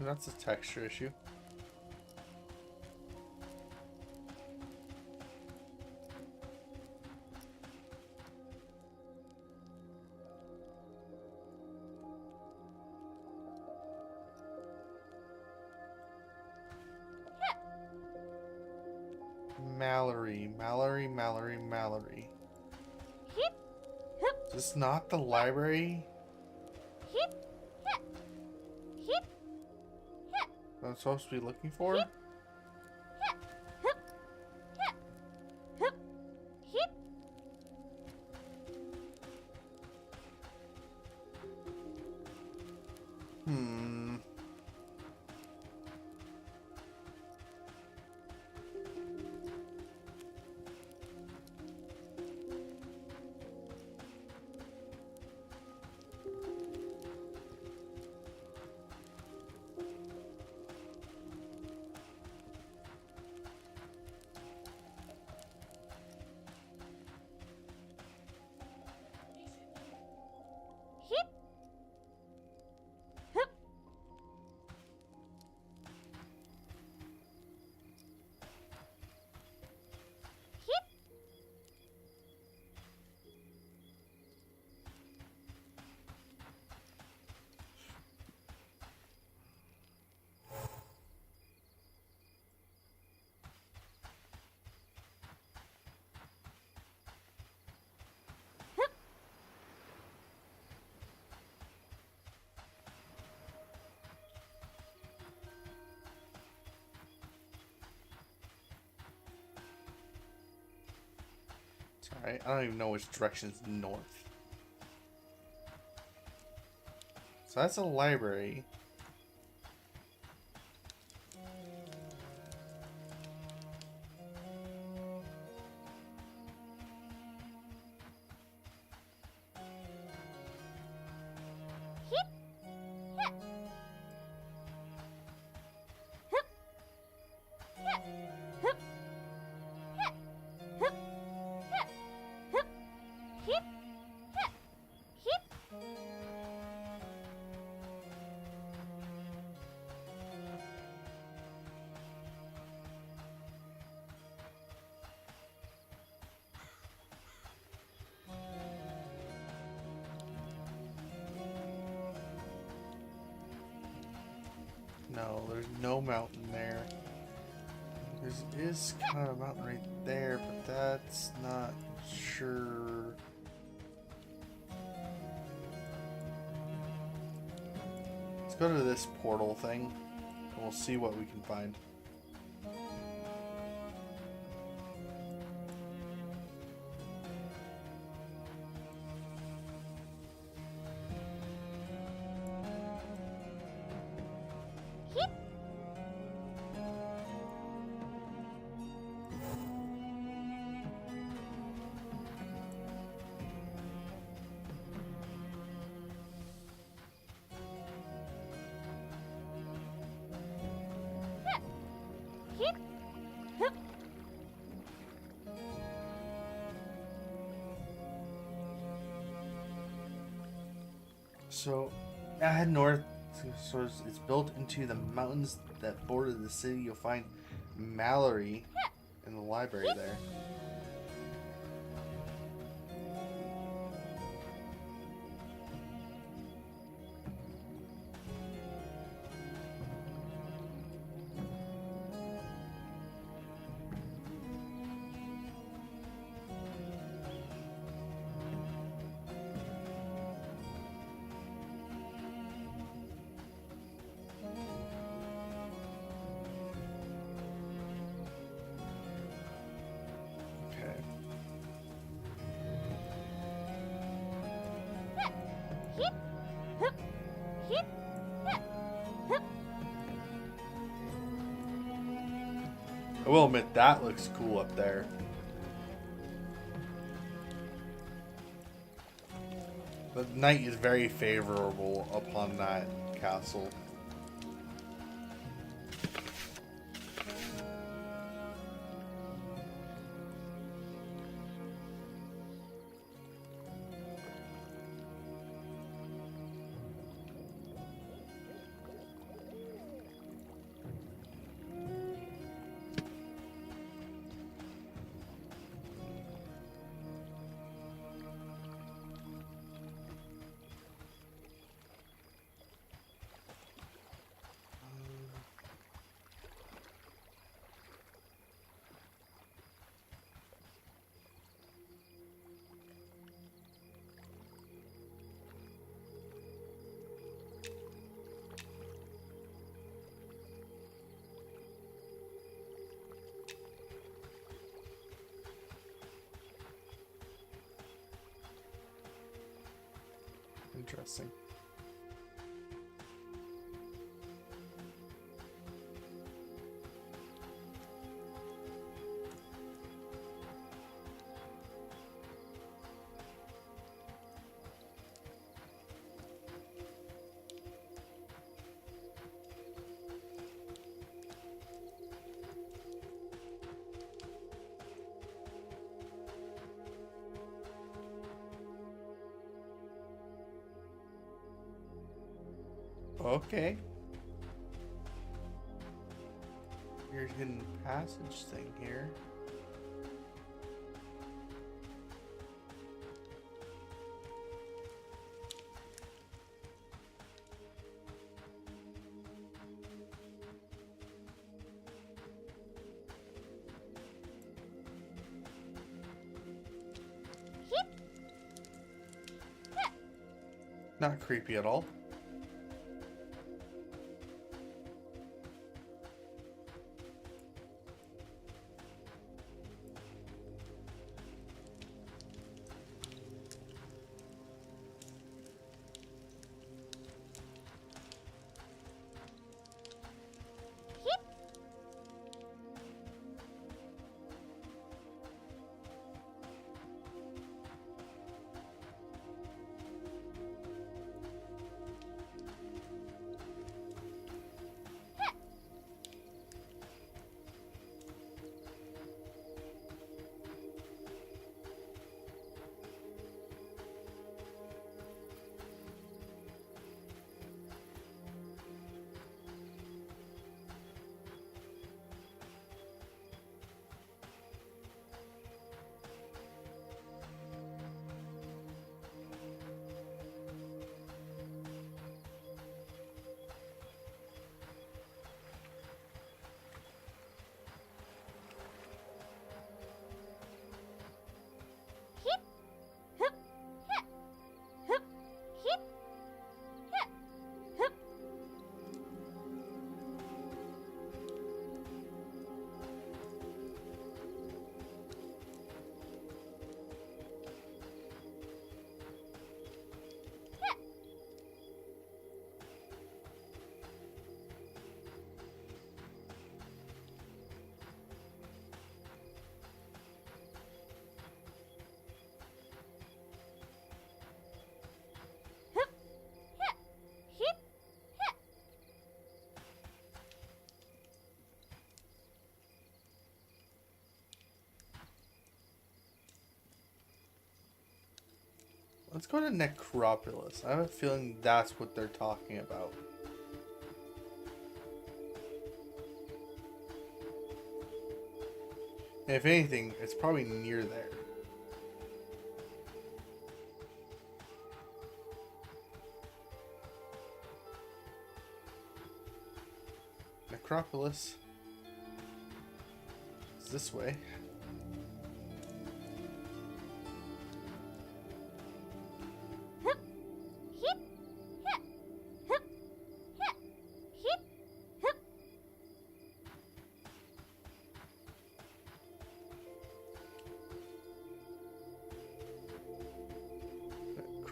That's a texture issue. Mallory. Is this not the library that I'm supposed to be looking for? Hmm. It's alright. I don't even know which direction's north. So that's a library. No, there's no mountain there. There is kind of a mountain right there, but that's not sure. Let's go to this portal thing, and we'll see what we can find. So, I head north. So it's built into the mountains that border the city. You'll find Mallory in the library there. I will admit that looks cool up there. The night is very favorable upon that castle. Interesting. Okay. Weird hidden passage thing here. Not creepy at all. Let's go to Necropolis. I have a feeling that's what they're talking about. And if anything, it's probably near there. Necropolis is this way.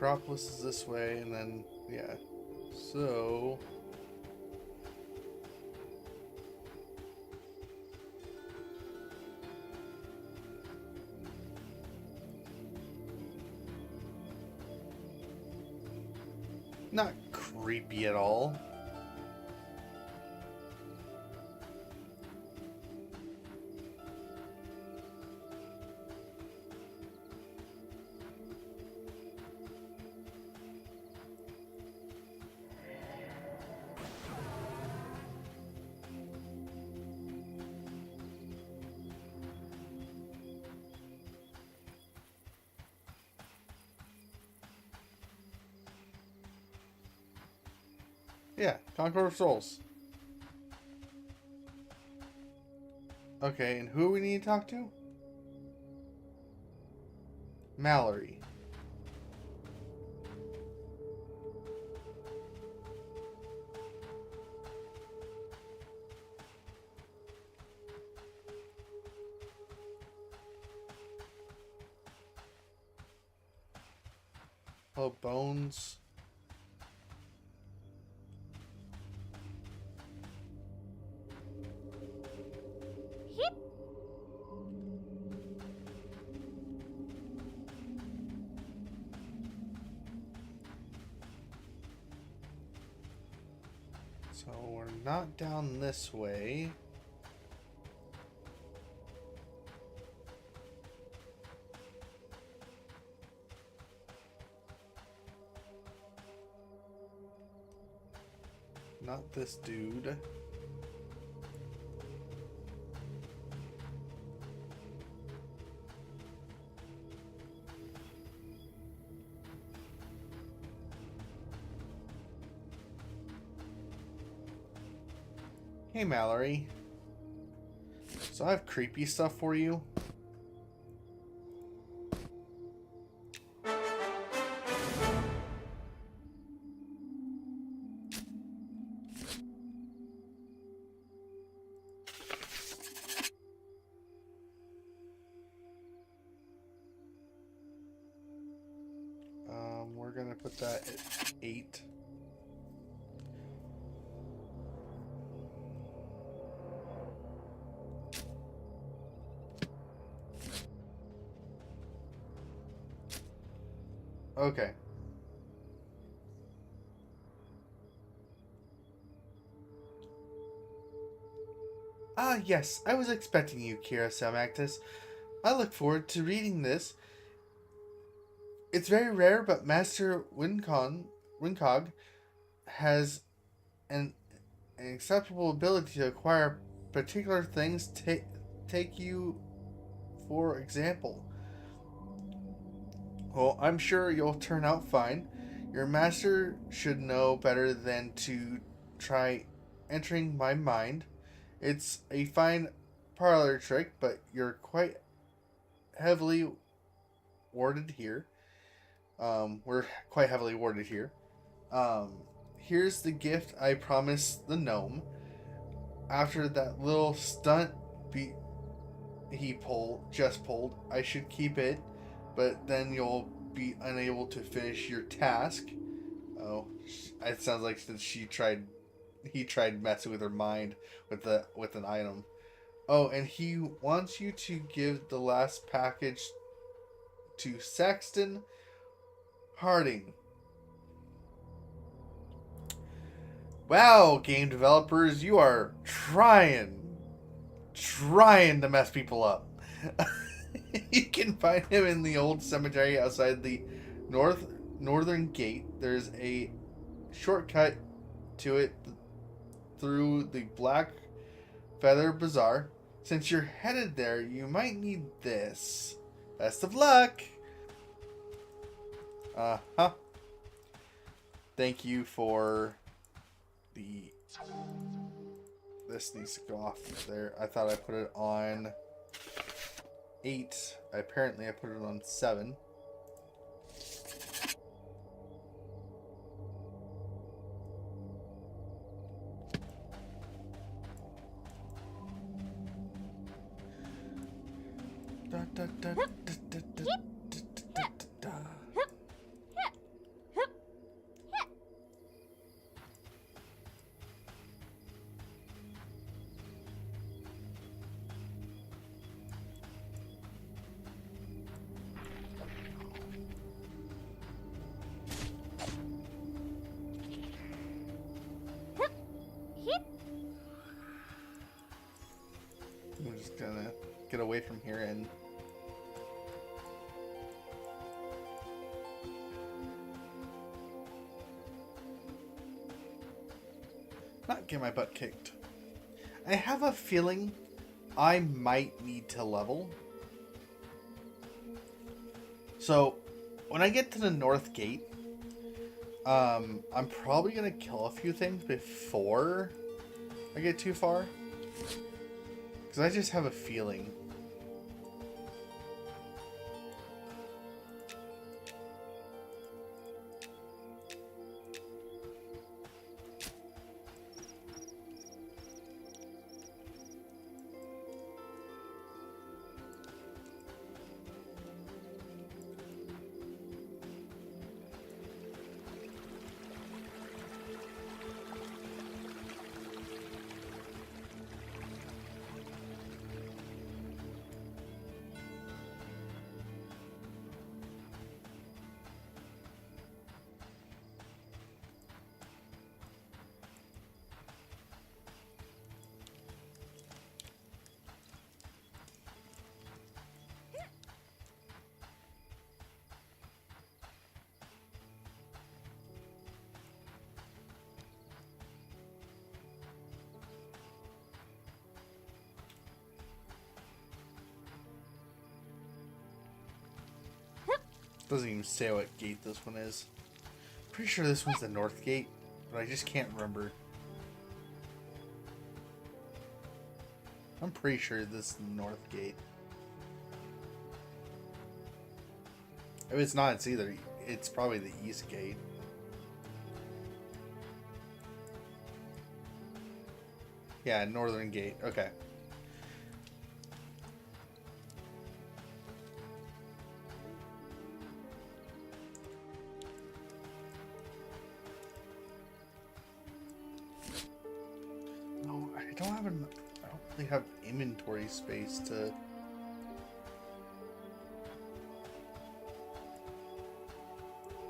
Necropolis is this way, and then, yeah. So... not creepy at all. Yeah, Conqueror of Souls. Okay, and who we need to talk to? Mallory. Oh, Bones. So we're not down this way. Not this dude. Hey, Mallory. So I have creepy stuff for you. We're gonna put that at 8. Okay. Ah, yes, I was expecting you, Kira Samactus. I look forward to reading this. It's very rare, but Master Wincog has an acceptable ability to acquire particular things. Take you, for example. Well, I'm sure you'll turn out fine. Your master should know better than to try entering my mind. It's a fine parlor trick, but you're quite heavily warded here. We're quite heavily warded here. Um, Here's the gift I promised the gnome. After that little stunt he pulled, I should keep it, but then you'll be unable to finish your task. Oh, it sounds like he tried messing with her mind with an item. Oh, and he wants you to give the last package to Saxton Harding. Wow, game developers, you are trying to mess people up. You can find him in the old cemetery outside the northern gate. There's a shortcut to it through the Black Feather Bazaar. Since you're headed there, you might need this. Best of luck! Uh-huh. Thank you for the... This needs to go off there. I thought I put it on 8. Apparently I put it on 7. Da, da, da, da, da, da, da, da. I'm just gonna get away from here and not get my butt kicked. I have a feeling I might need to level. So when I get to the north gate, I'm probably gonna kill a few things before I get too far. Because I just have a feeling. Doesn't even say what gate this one is. Pretty sure this one's the north gate, but I just can't remember. I'm pretty sure this is the north gate. If it's not, it's probably the east gate. Yeah, northern gate. Okay. No, I don't really have inventory space to.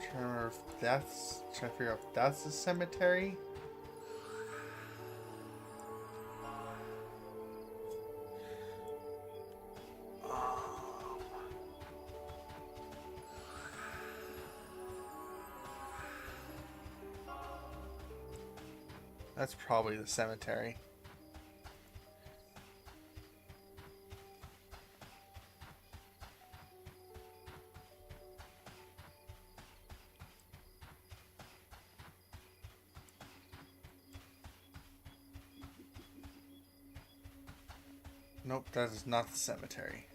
Trying to remember if that's. Trying to figure out if that's the cemetery. That's probably the cemetery. Nope, that is not the cemetery.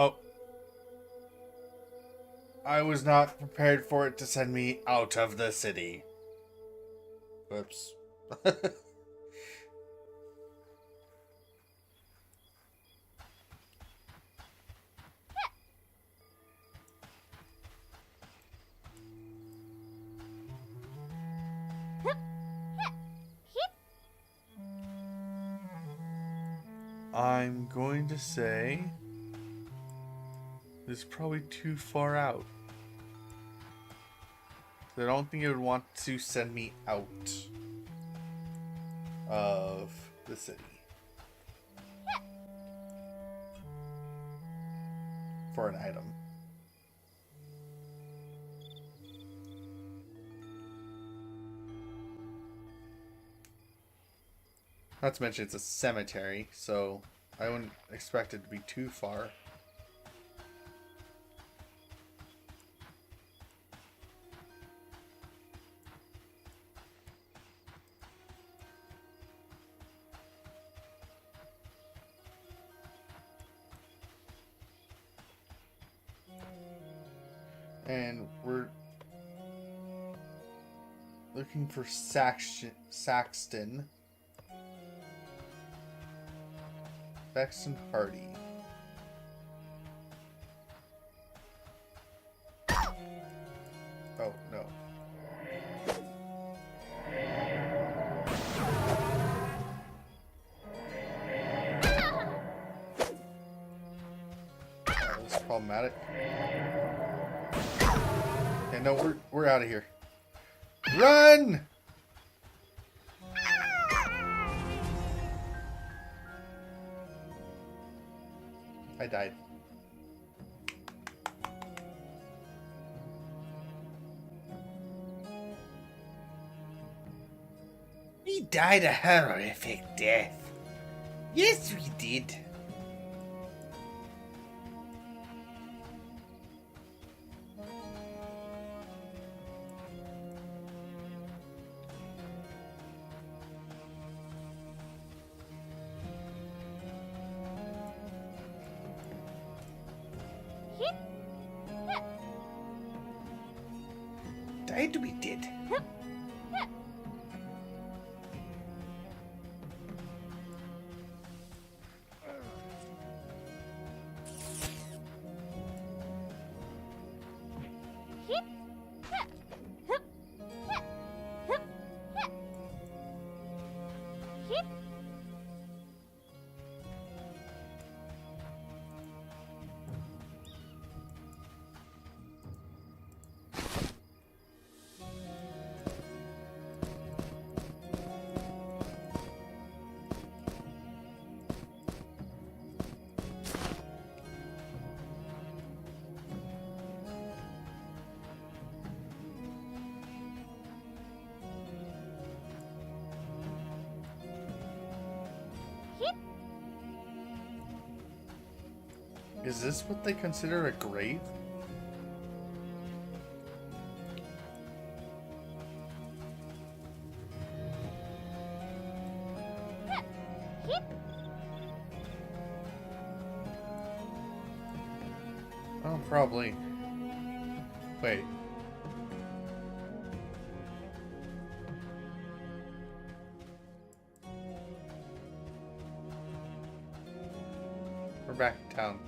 Oh. I was not prepared for it to send me out of the city. Whoops. I'm going to say this is probably too far out. I don't think it would want to send me out of the city for an item. Not to mention it's a cemetery, so I wouldn't expect it to be too far. And we're looking for Saxton. Saxton Hardy. Oh, no. That was problematic. Yeah, no, we're out of here. Run! I died. We died a horrific death. Yes, we did. And we did. Is this what they consider a grave? Oh, probably. Wait. We're back in town.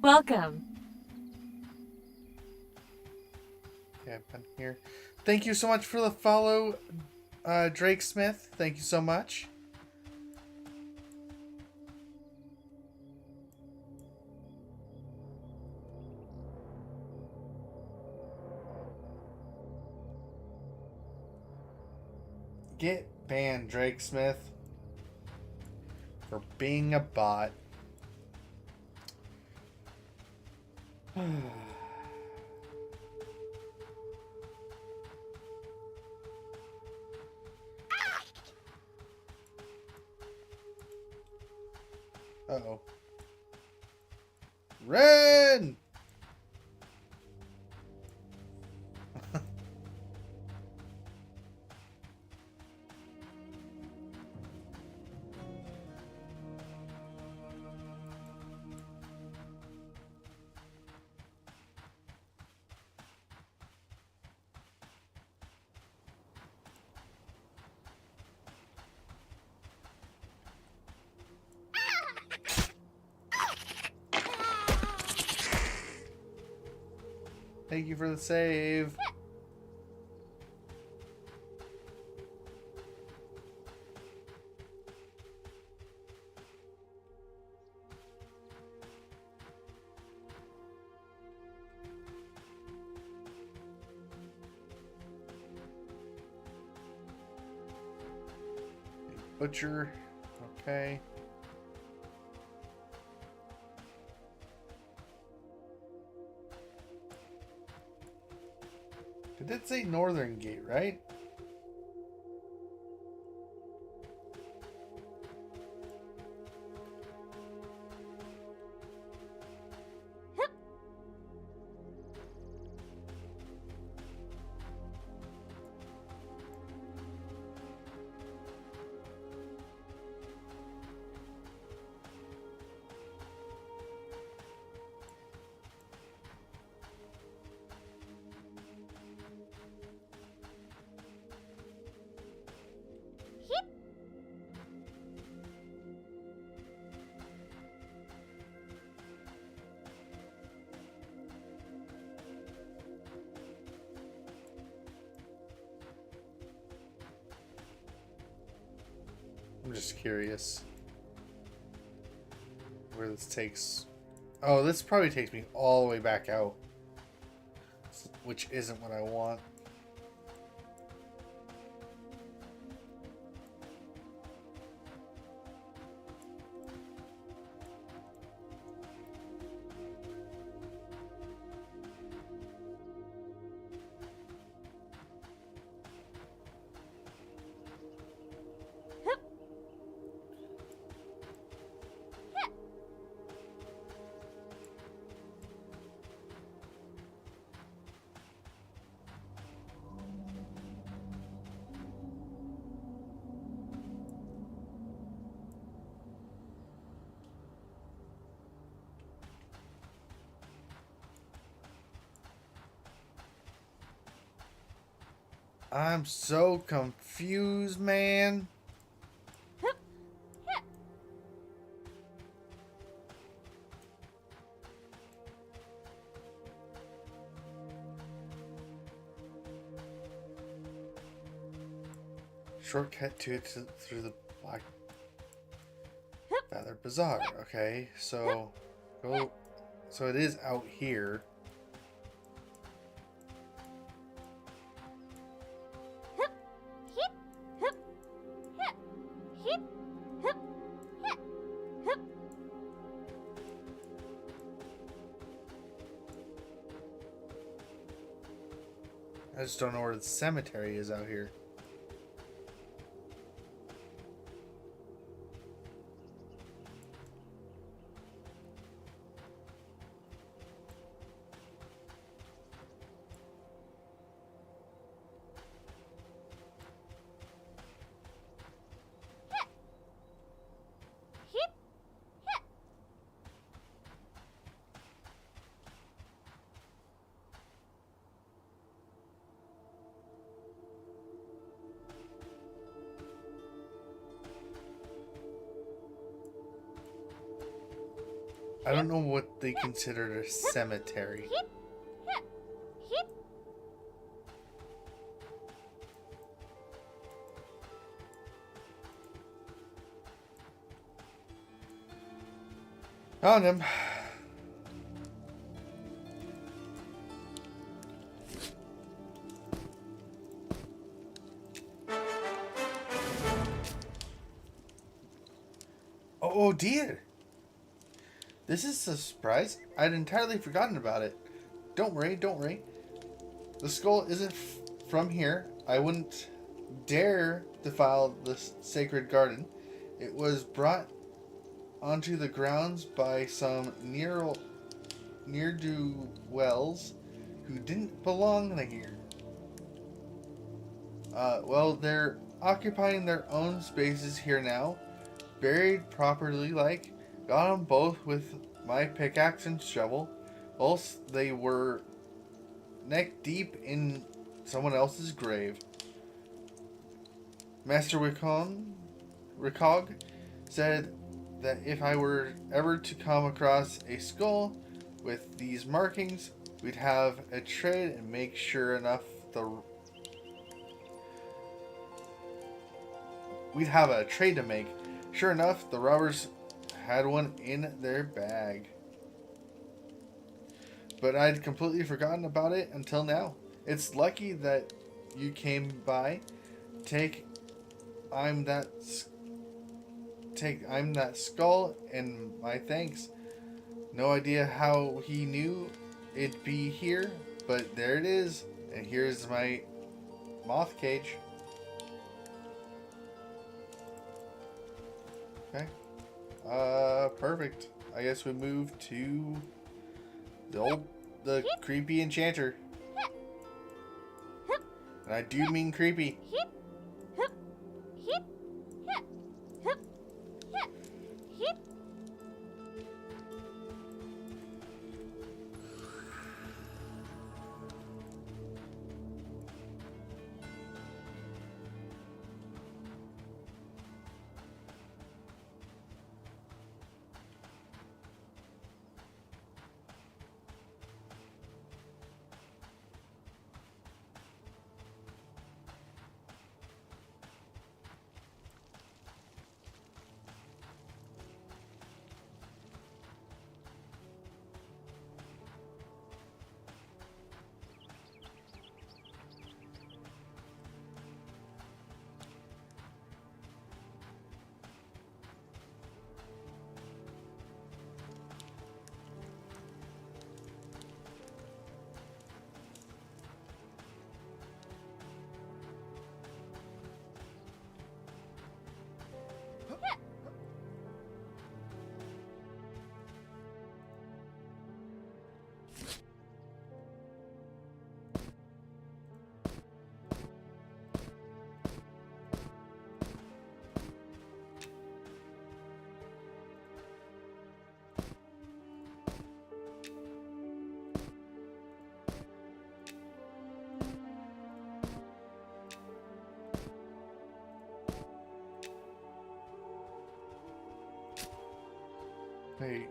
Welcome. Okay, I've been here. Thank you so much for the follow, Drake Smith. Thank you so much. Get banned, Drake Smith, for being a bot. Uh-oh. Run! Thank you for the save. Butcher. Okay. It did say Northern Gate, right? I'm just curious where this takes. Oh, this probably takes me all the way back out, which isn't what I want. I'm so confused, man. Shortcut to it through the Black Feather Bazaar. Okay, so go. So it is out here. I just don't know where the cemetery is out here. I don't know what they considered a cemetery. Found him. Oh dear. This is a surprise. I'd entirely forgotten about it. Don't worry, don't worry. The skull isn't from here. I wouldn't dare defile this sacred garden. It was brought onto the grounds by some ne'er-do-wells who didn't belong here. Well, they're occupying their own spaces here now, buried properly like. Got them both with my pickaxe and shovel, whilst they were neck deep in someone else's grave. Master Ricog said that if I were ever to come across a skull with these markings, we'd have a trade and make sure enough we'd have a trade to make. Sure enough, the robbers had one in their bag. But I'd completely forgotten about it until now. It's lucky that you came by. I'm that skull, and my thanks. No idea how he knew it'd be here, but there it is. And here's my moth cage. Okay. Perfect. I guess we move to the creepy enchanter. And I do mean creepy. Wait.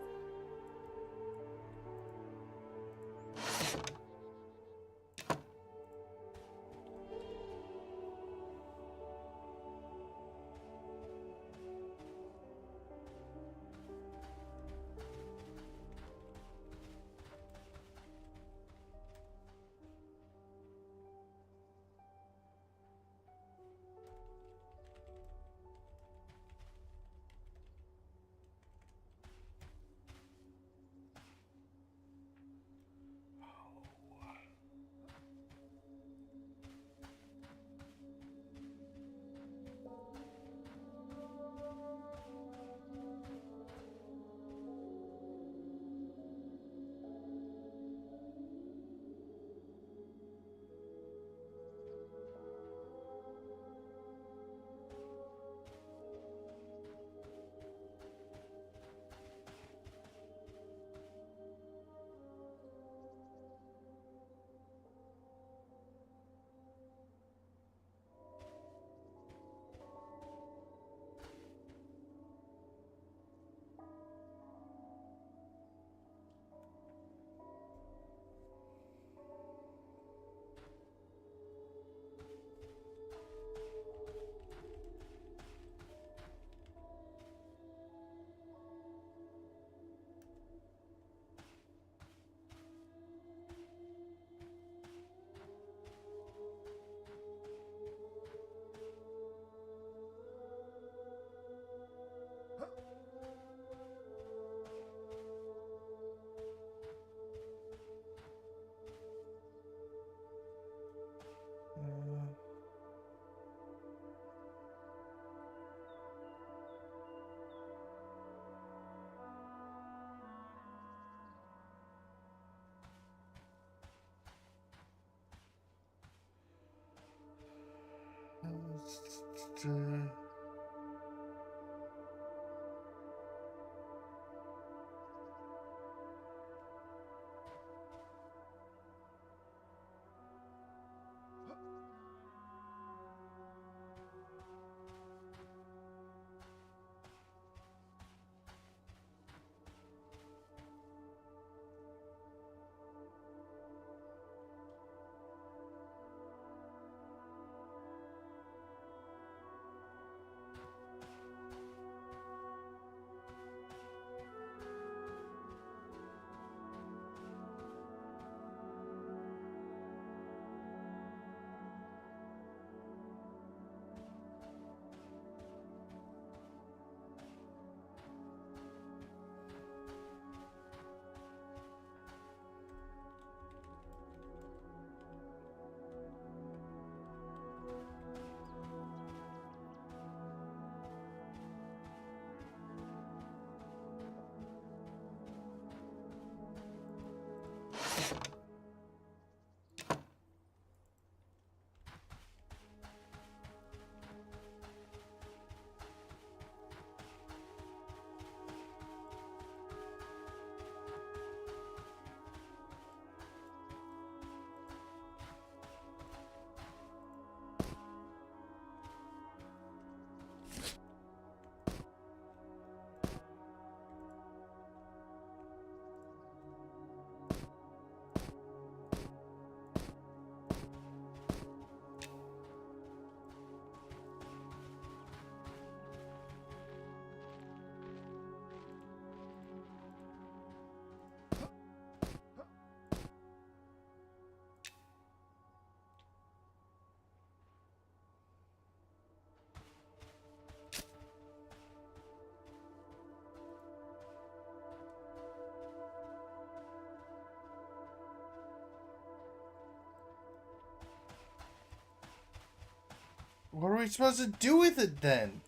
What are we supposed to do with it then?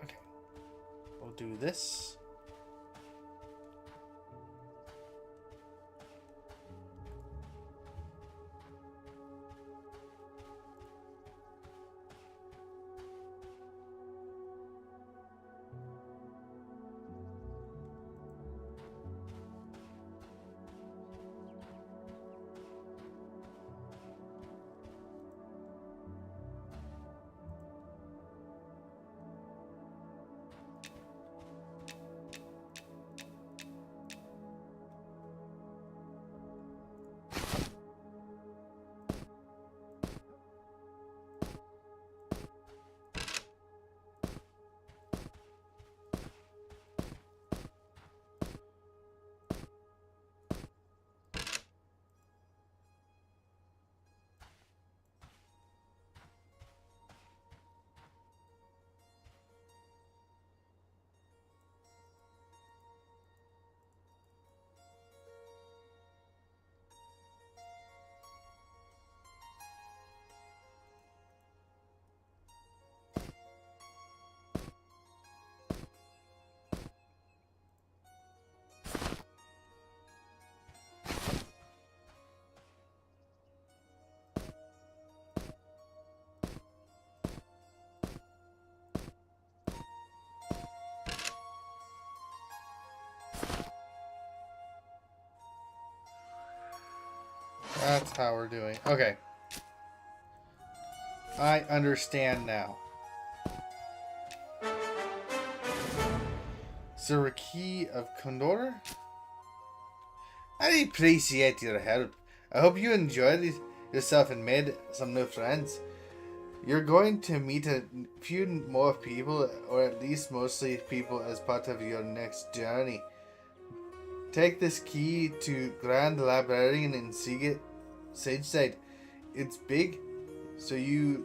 Okay. We'll do this. That's how we're doing. Okay. I understand now. Saraki of Condor? I appreciate your help. I hope you enjoyed yourself and made some new friends. You're going to meet a few more people, or at least mostly people, as part of your next journey. Take this key to Grand Librarian in Sageside. It's big, so you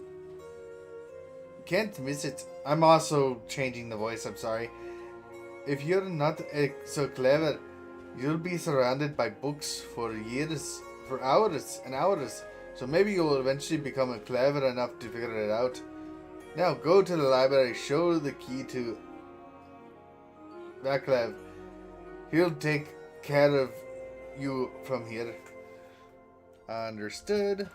Can't miss it. I'm also changing the voice, I'm sorry. If you're not so clever, you'll be surrounded by books for years, for hours and hours. So maybe you'll eventually become clever enough to figure it out. Now go to the library, show the key to Vaclav. He'll take care of you from here. Understood.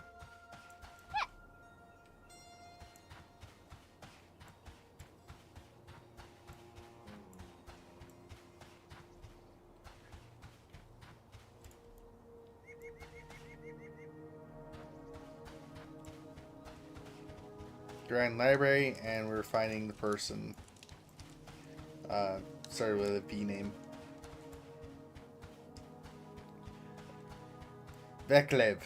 Grand Library, and we're finding the person. Started with a V name. Veklev.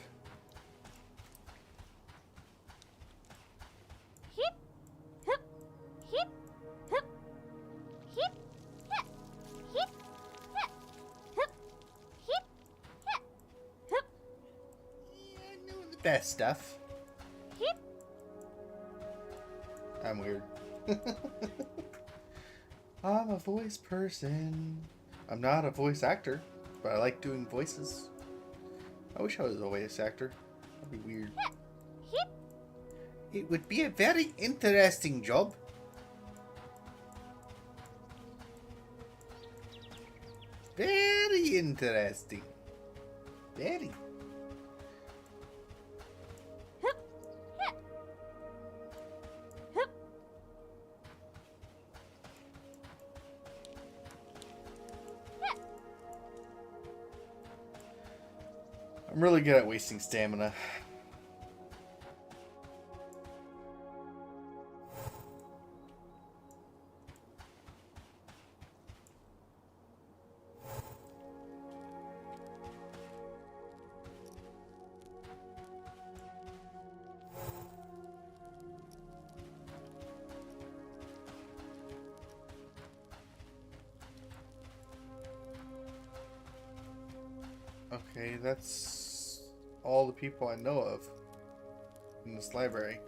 Hip, hip, hip, hip, hip, hip, hip, hip, hip, hip, hip, hip. I knew the best stuff. Hip. I'm weird. I'm a voice person. I'm not a voice actor, but I like doing voices. I wish I was a voice actor. That'd be weird. Hip. It would be a very interesting job. Very interesting. Very. Hip, hip, hip. I'm really good at wasting stamina. Okay, that's all the people I know of in this library.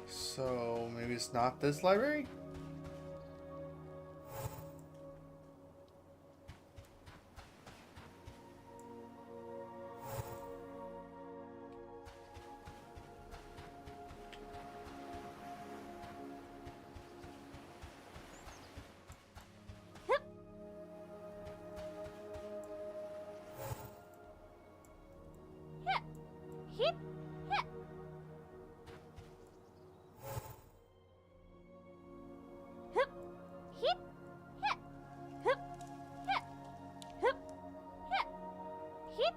So maybe it's not this library? Hip, hip. Hip, hip, hip. Hip, hip. Hip, hip. Hip.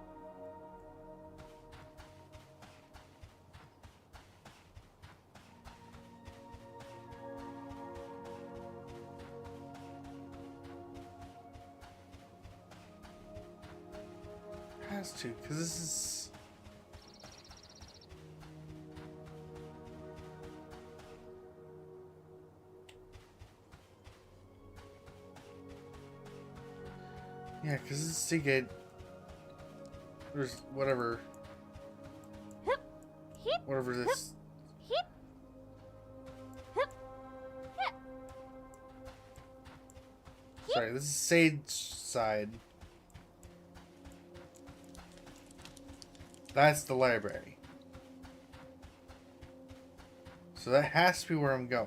Has to, because this is... Yeah, because this is Seagate. There's whatever. Hip, hip, Whatever this... hip. Hip, hip. Sorry, this is Sage side. That's the library. So that has to be where I'm going.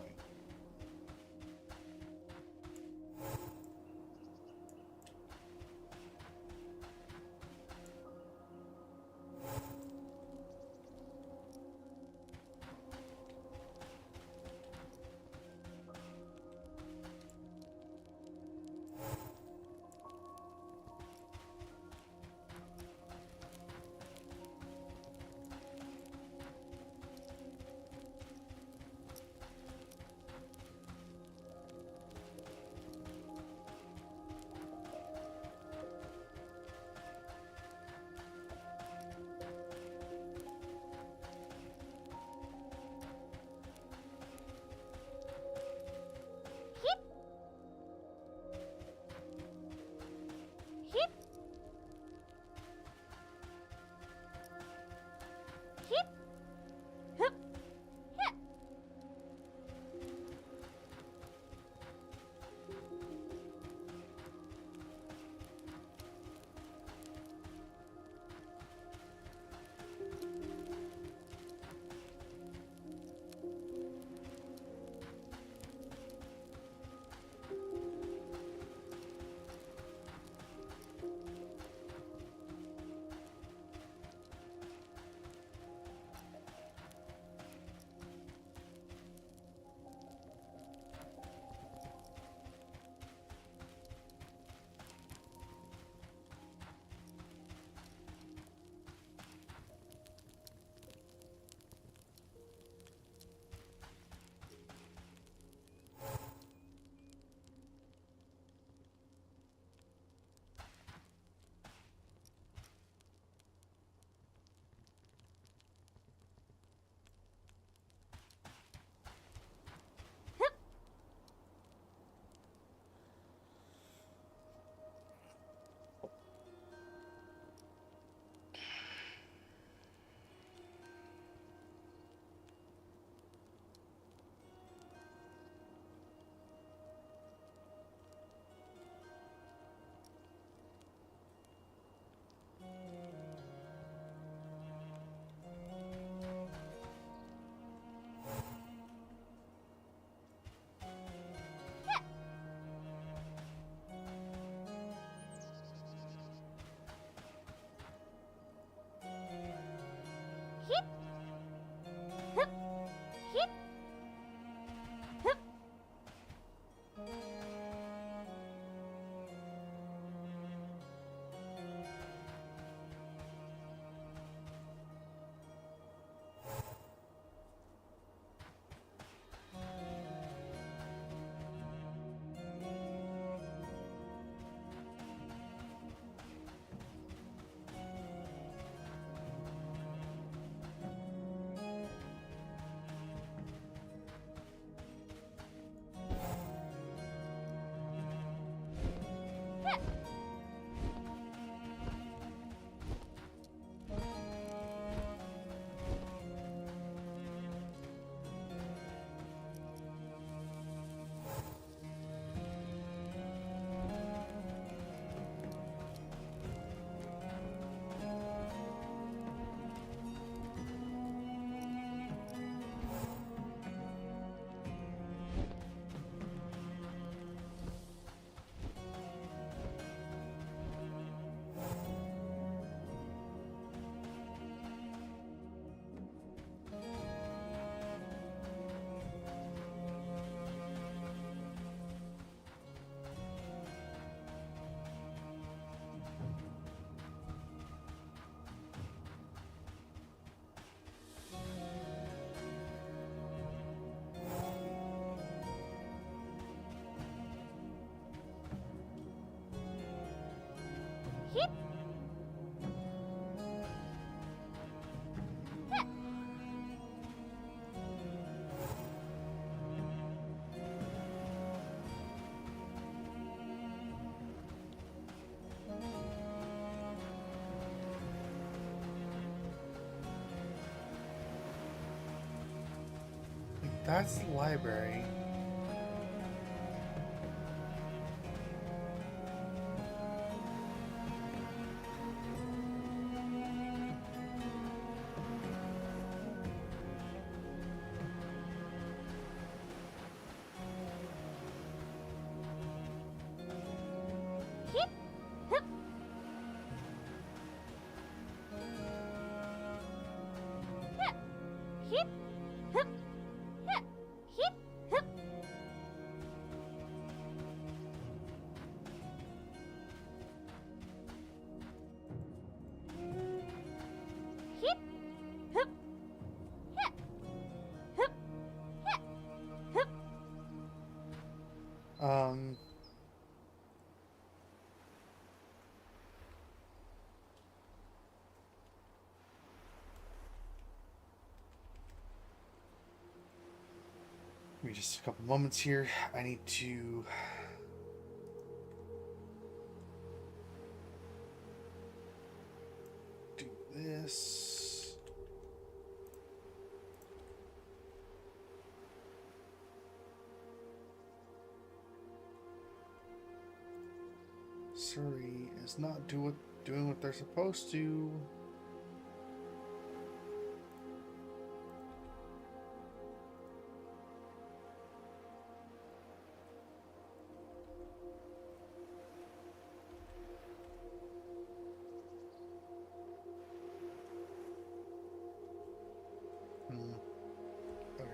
Hip. That's the library. Hip. Hup. Hup. Hip. Hup. Hup. Hip. Hup. Hip. Hup. Hup. Hup. Hup. Hup. Um. Give me just a couple moments here. I need to. Do this. Surrey is not doing what they're supposed to. Okay.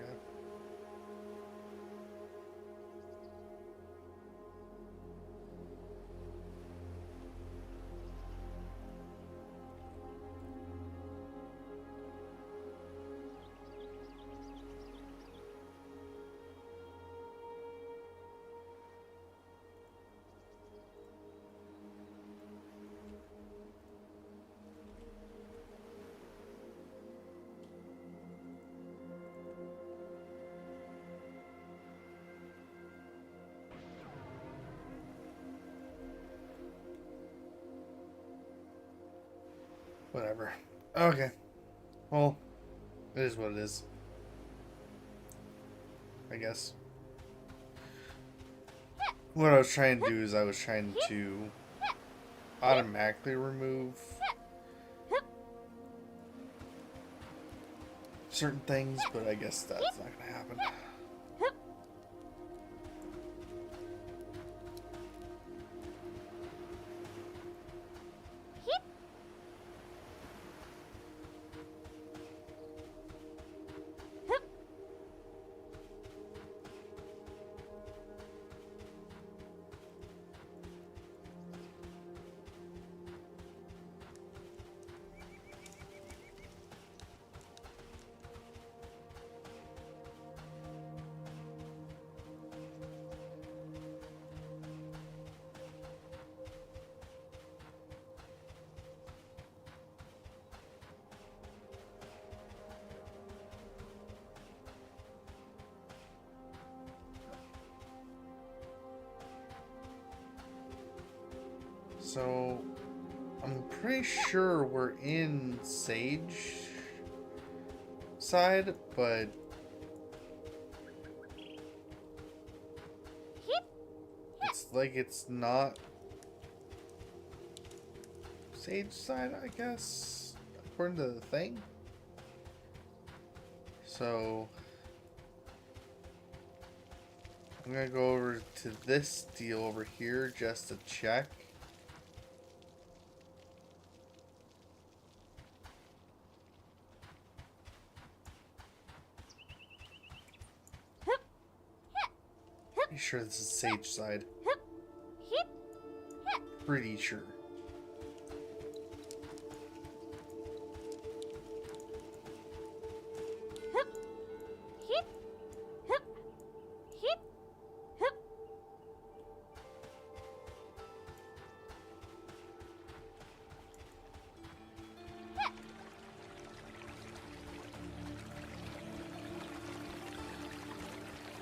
Whatever. Okay. Well, it is what it is. I guess. What I was trying to do is I was trying to automatically remove certain things, but I guess that's not going to happen. So, I'm pretty sure we're in Sage side, but it's like it's not Sage side, I guess, according to the thing. So, I'm gonna go over to this deal over here just to check. Pretty sure this is Sage side. Pretty sure.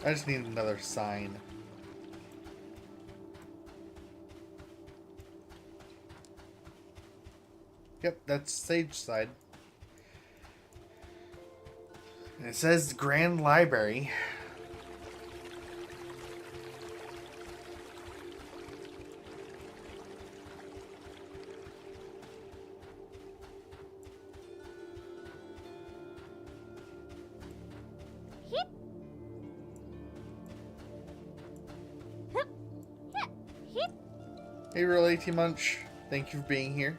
I just need another sign. Yep, that's Sage side. And it says Grand Library. Hey, Real AT Munch. Thank you for being here.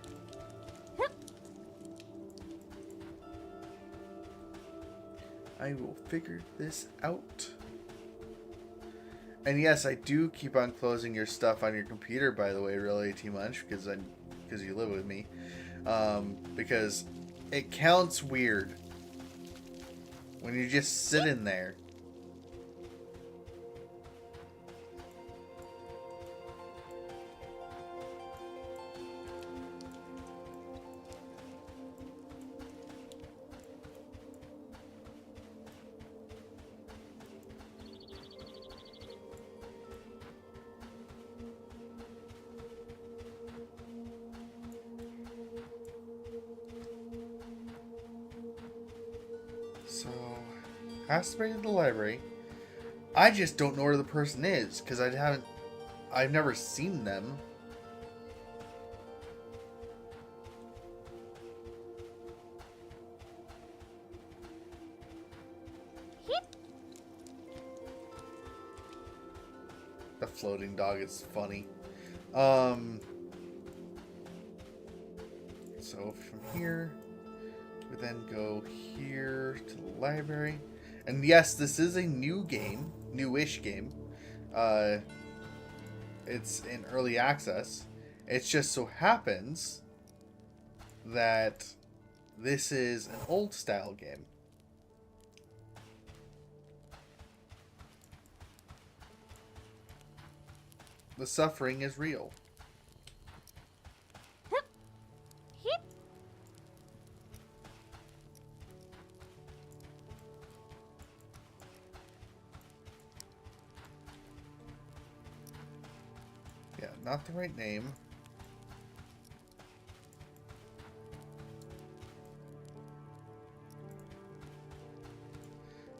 I will figure this out. And yes, I do keep on closing your stuff on your computer, by the way, Real AT Munch, because you live with me. Because it counts weird when you just sit in there. So, has to bring to the library. I just don't know where the person is because I've never seen them. The floating dog is funny. So from here, we then go here to the library. And yes, this is a new game, newish game. It's in early access. It just so happens that this is an old style game. The suffering is real. Yeah, not the right name.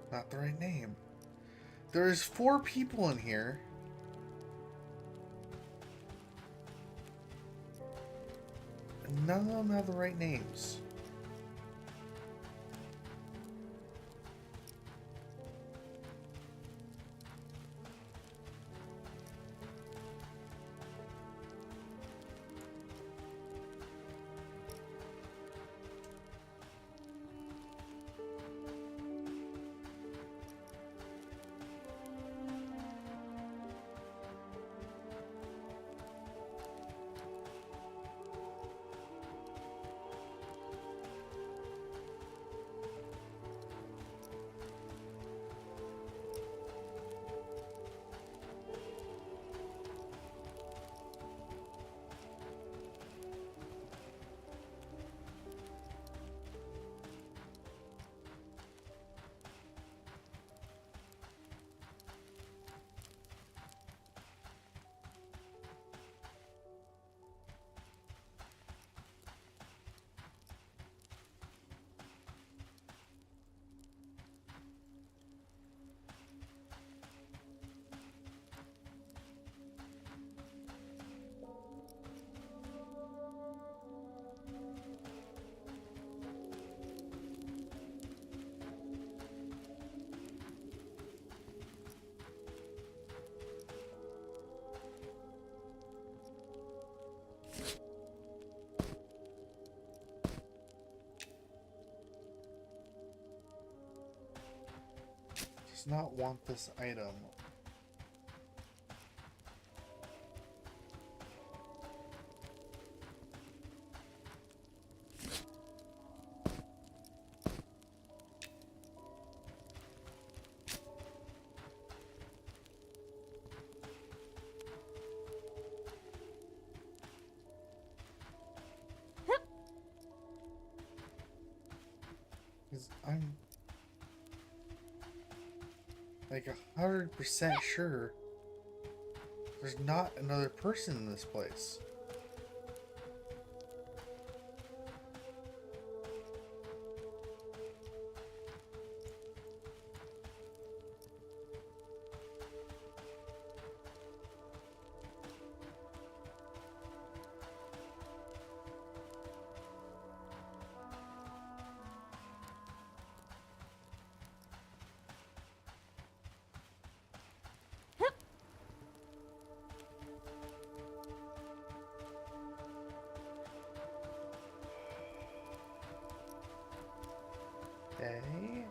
Not the right name. There's 4 people in here. And none of them have the right names. Does not want this item. Because I'm like 100% sure there's not another person in this place. Okay.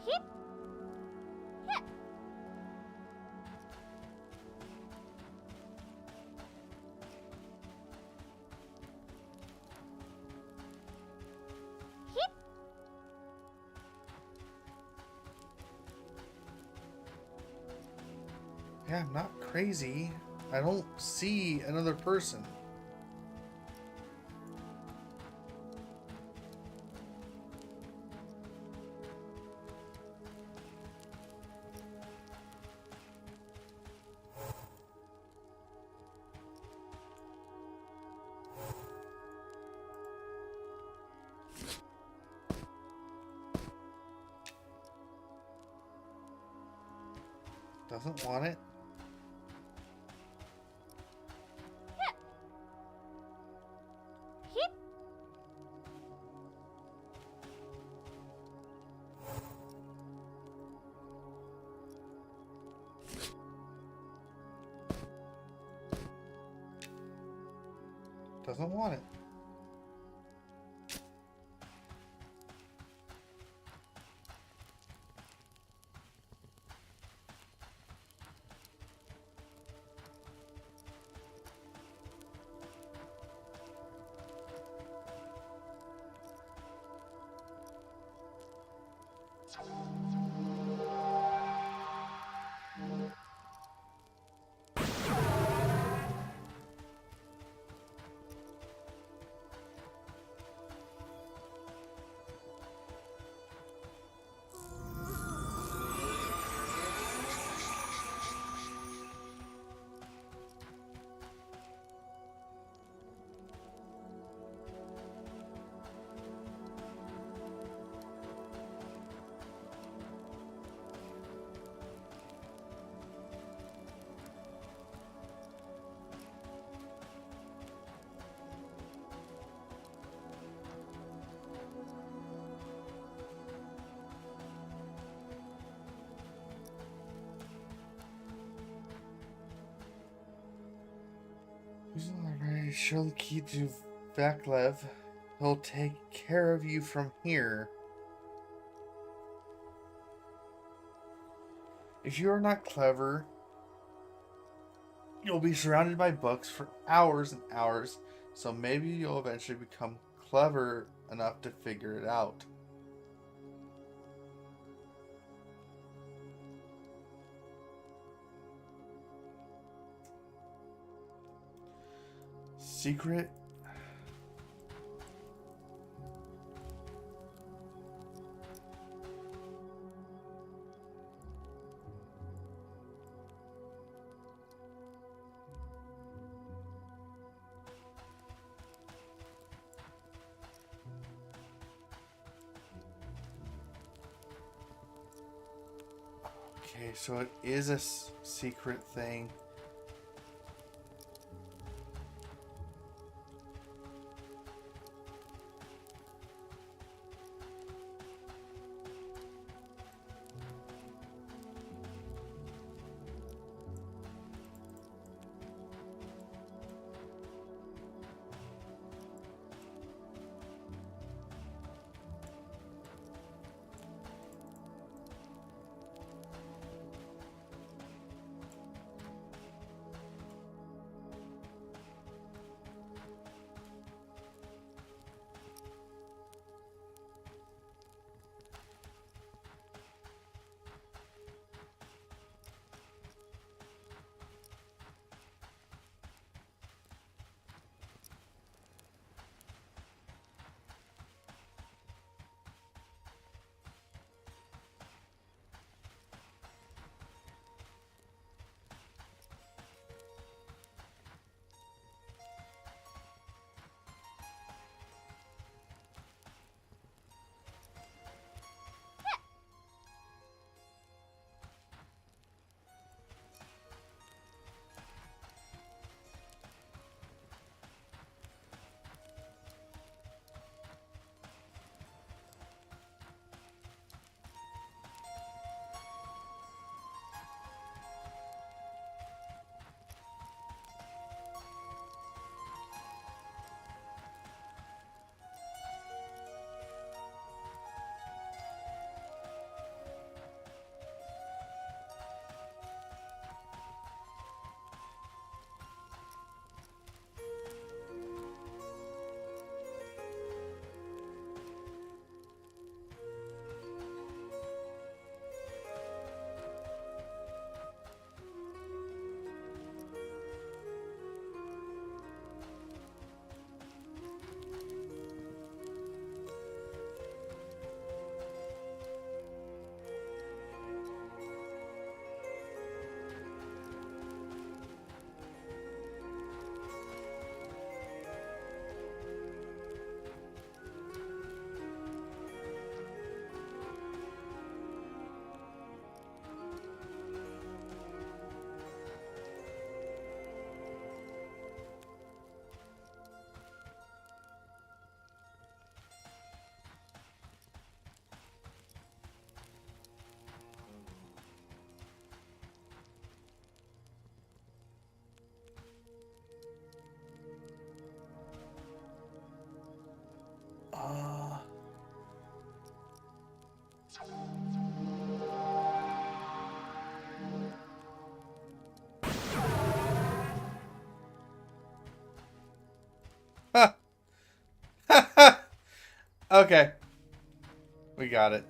Hip. Hip. Hip. Yeah, I'm not crazy. I don't see another person. Doesn't want it. Hip. Doesn't want it. Alright, show the key to Vaclev. He'll take care of you from here. If you are not clever, you'll be surrounded by books for hours and hours, so maybe you'll eventually become clever enough to figure it out. Secret. Okay, so it is a secret thing. Uh, okay, we got it.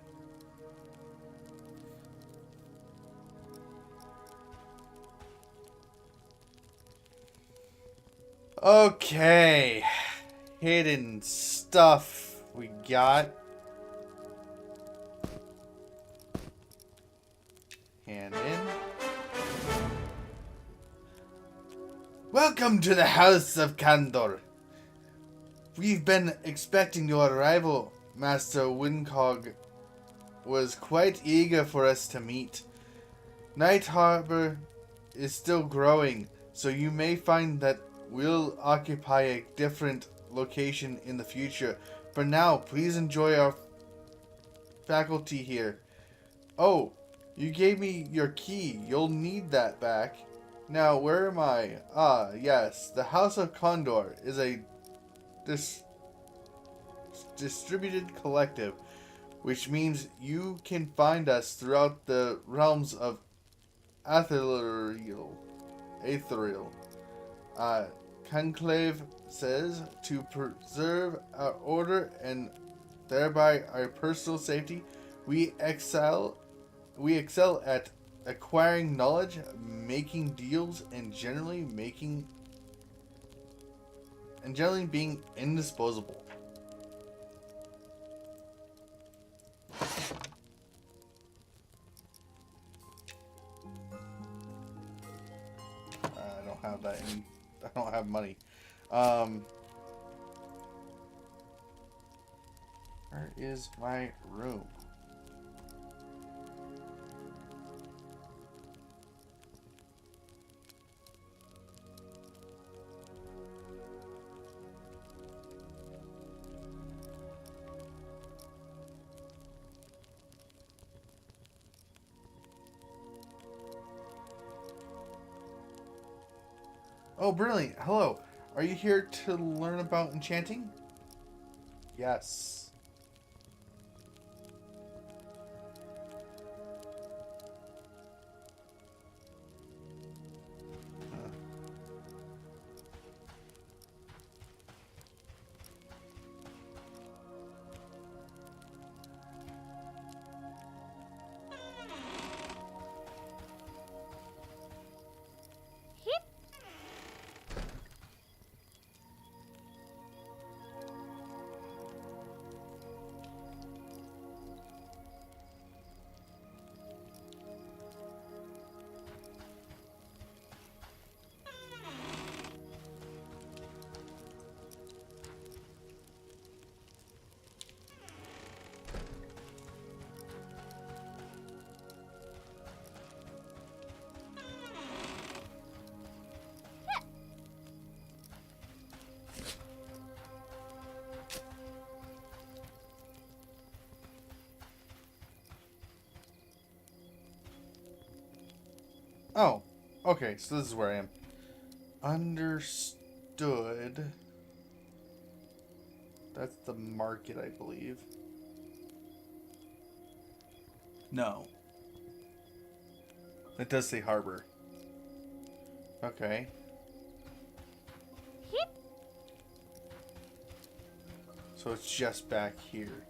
Okay, hidden stuff we got. Hand in. Welcome to the House of Candor. We've been expecting your arrival. Master Windcog was quite eager for us to meet. Night Harbor is still growing, so you may find that we'll occupy a different location in the future. For now, please enjoy our faculty here. Oh, you gave me your key. You'll need that back. Now, where am I? Ah, yes. The House of Condor is a distributed collective, which means you can find us throughout the realms of Ethereal. Conclave says to preserve our order and thereby our personal safety. We excel at acquiring knowledge, making deals, and generally being indisposable. I don't have that in. I don't have money. Where is my room? Oh, brilliant. Hello. Are you here to learn about enchanting? Yes. Hip. Oh, okay, so this is where I am. Understood. That's the market, I believe. No. It does say harbor. Okay. Hip. So it's just back here.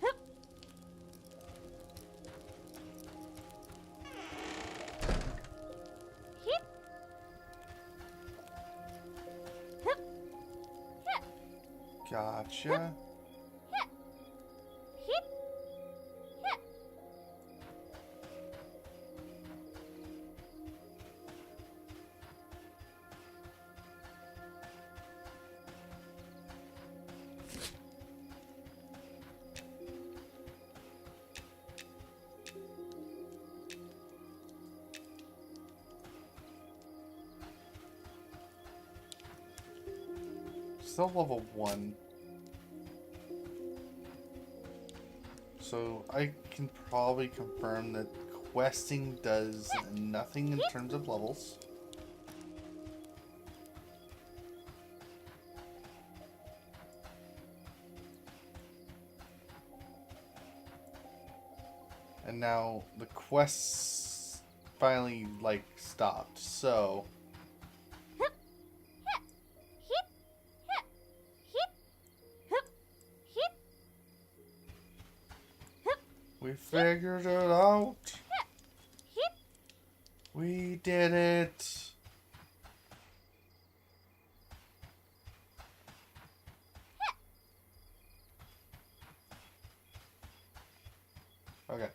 Hip. Hip. Hip. Gotcha. Hip. Hip. Hip. Still level 1. So I can probably confirm that questing does nothing in terms of levels. And now the quests finally like stopped. So Hip. Hip. Hip. Hip. Hip. Hip. we figured it out. Hip. We did it. Okay.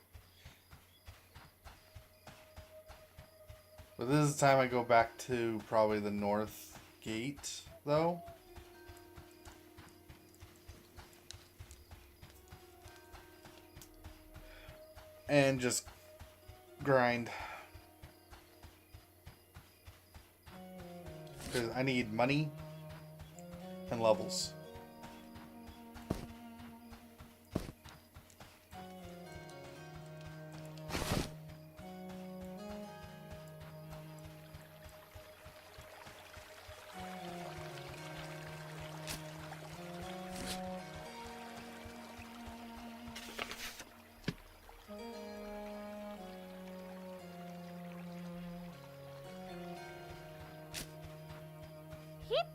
But this is the time I go back to probably the north gate, though. And just grind. Because I need money and levels. Hip.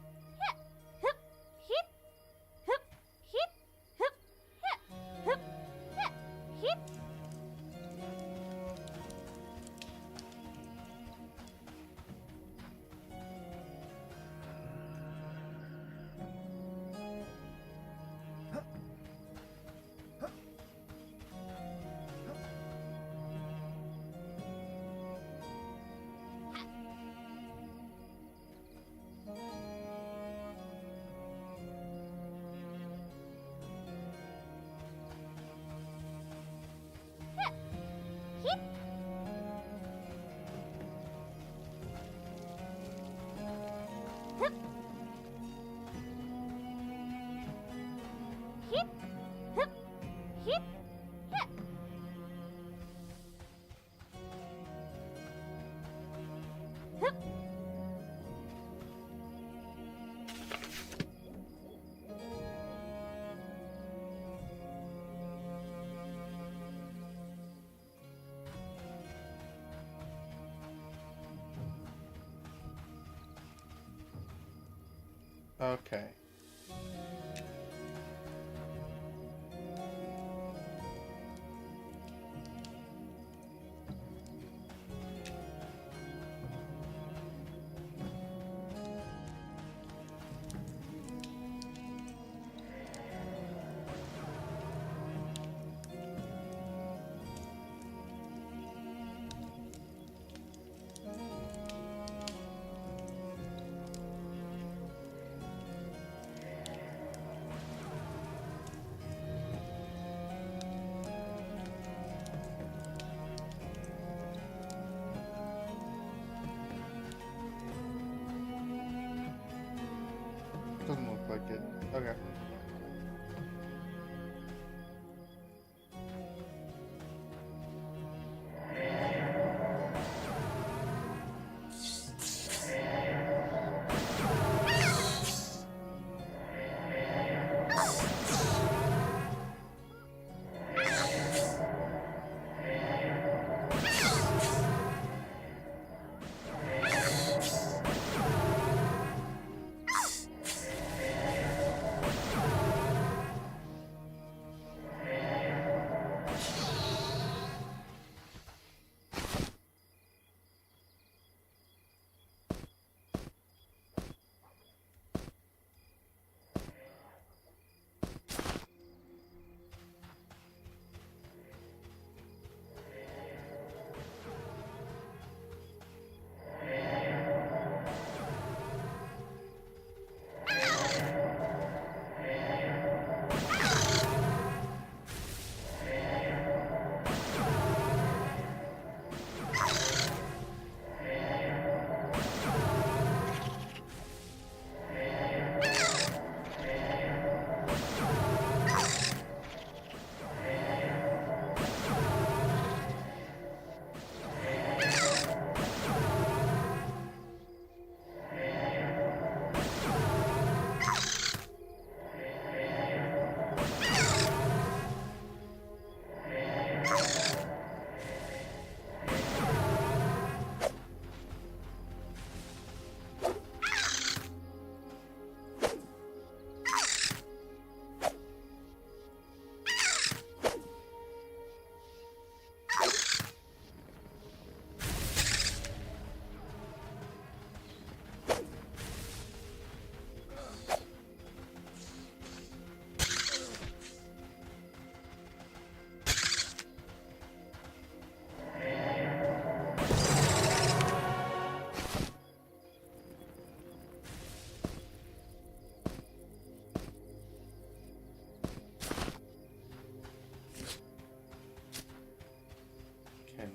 Hip. Hip. Hip. Hip. Hip. Hip. Hip. Hip. Hip. Hip. hip, hip, hip, hip. Hip. Okay. Doesn't look like it. Okay.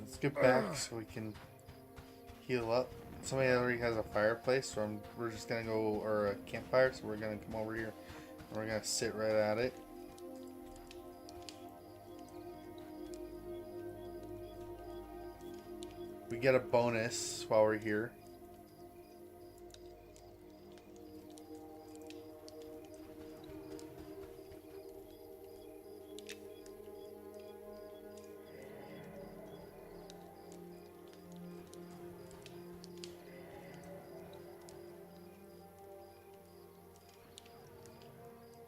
Let's get back so we can heal up. Somebody already has a fireplace, so we're just gonna go, or a campfire, so we're gonna come over here and we're gonna sit right at it. We get a bonus while we're here.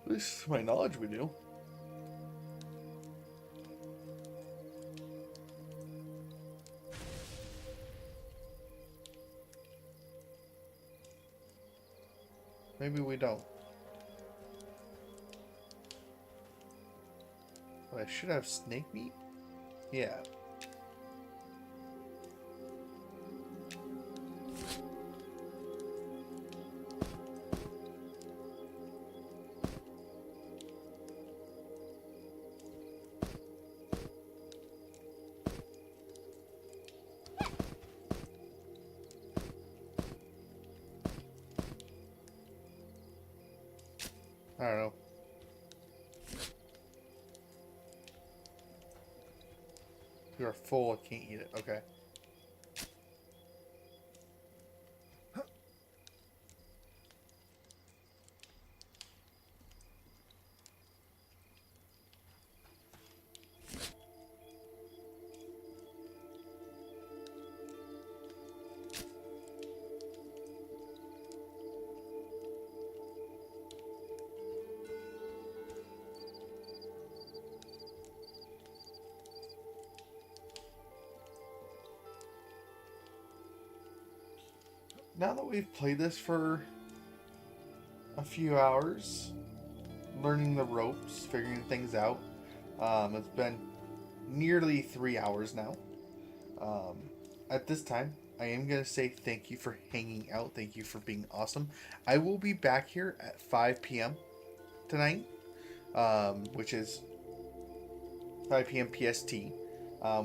At least to my knowledge we do. Maybe we don't. But I should have snake meat? Yeah. I don't know. You are full. I can't eat it. Okay. Now that we've played this for a few hours, learning the ropes, figuring things out, it's been nearly 3 hours now. At this time, I am going to say thank you for hanging out. Thank you for being awesome. I will be back here at 5 p.m. tonight, which is 5 p.m. PST.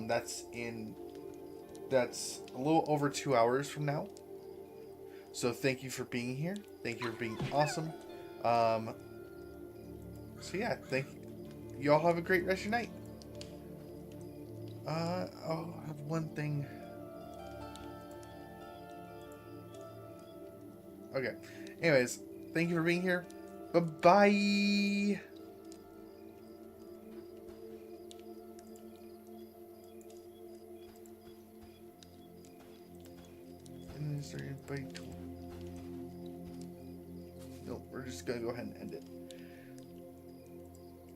That's a little over 2 hours from now. So thank you for being here. Thank you for being awesome. So yeah, thank you. You all have a great rest of your night. I'll have one thing. Okay. Anyways, thank you for being here. Bye-bye. And is there anybody to... No, we're just gonna go ahead and end it.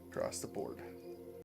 Across the board.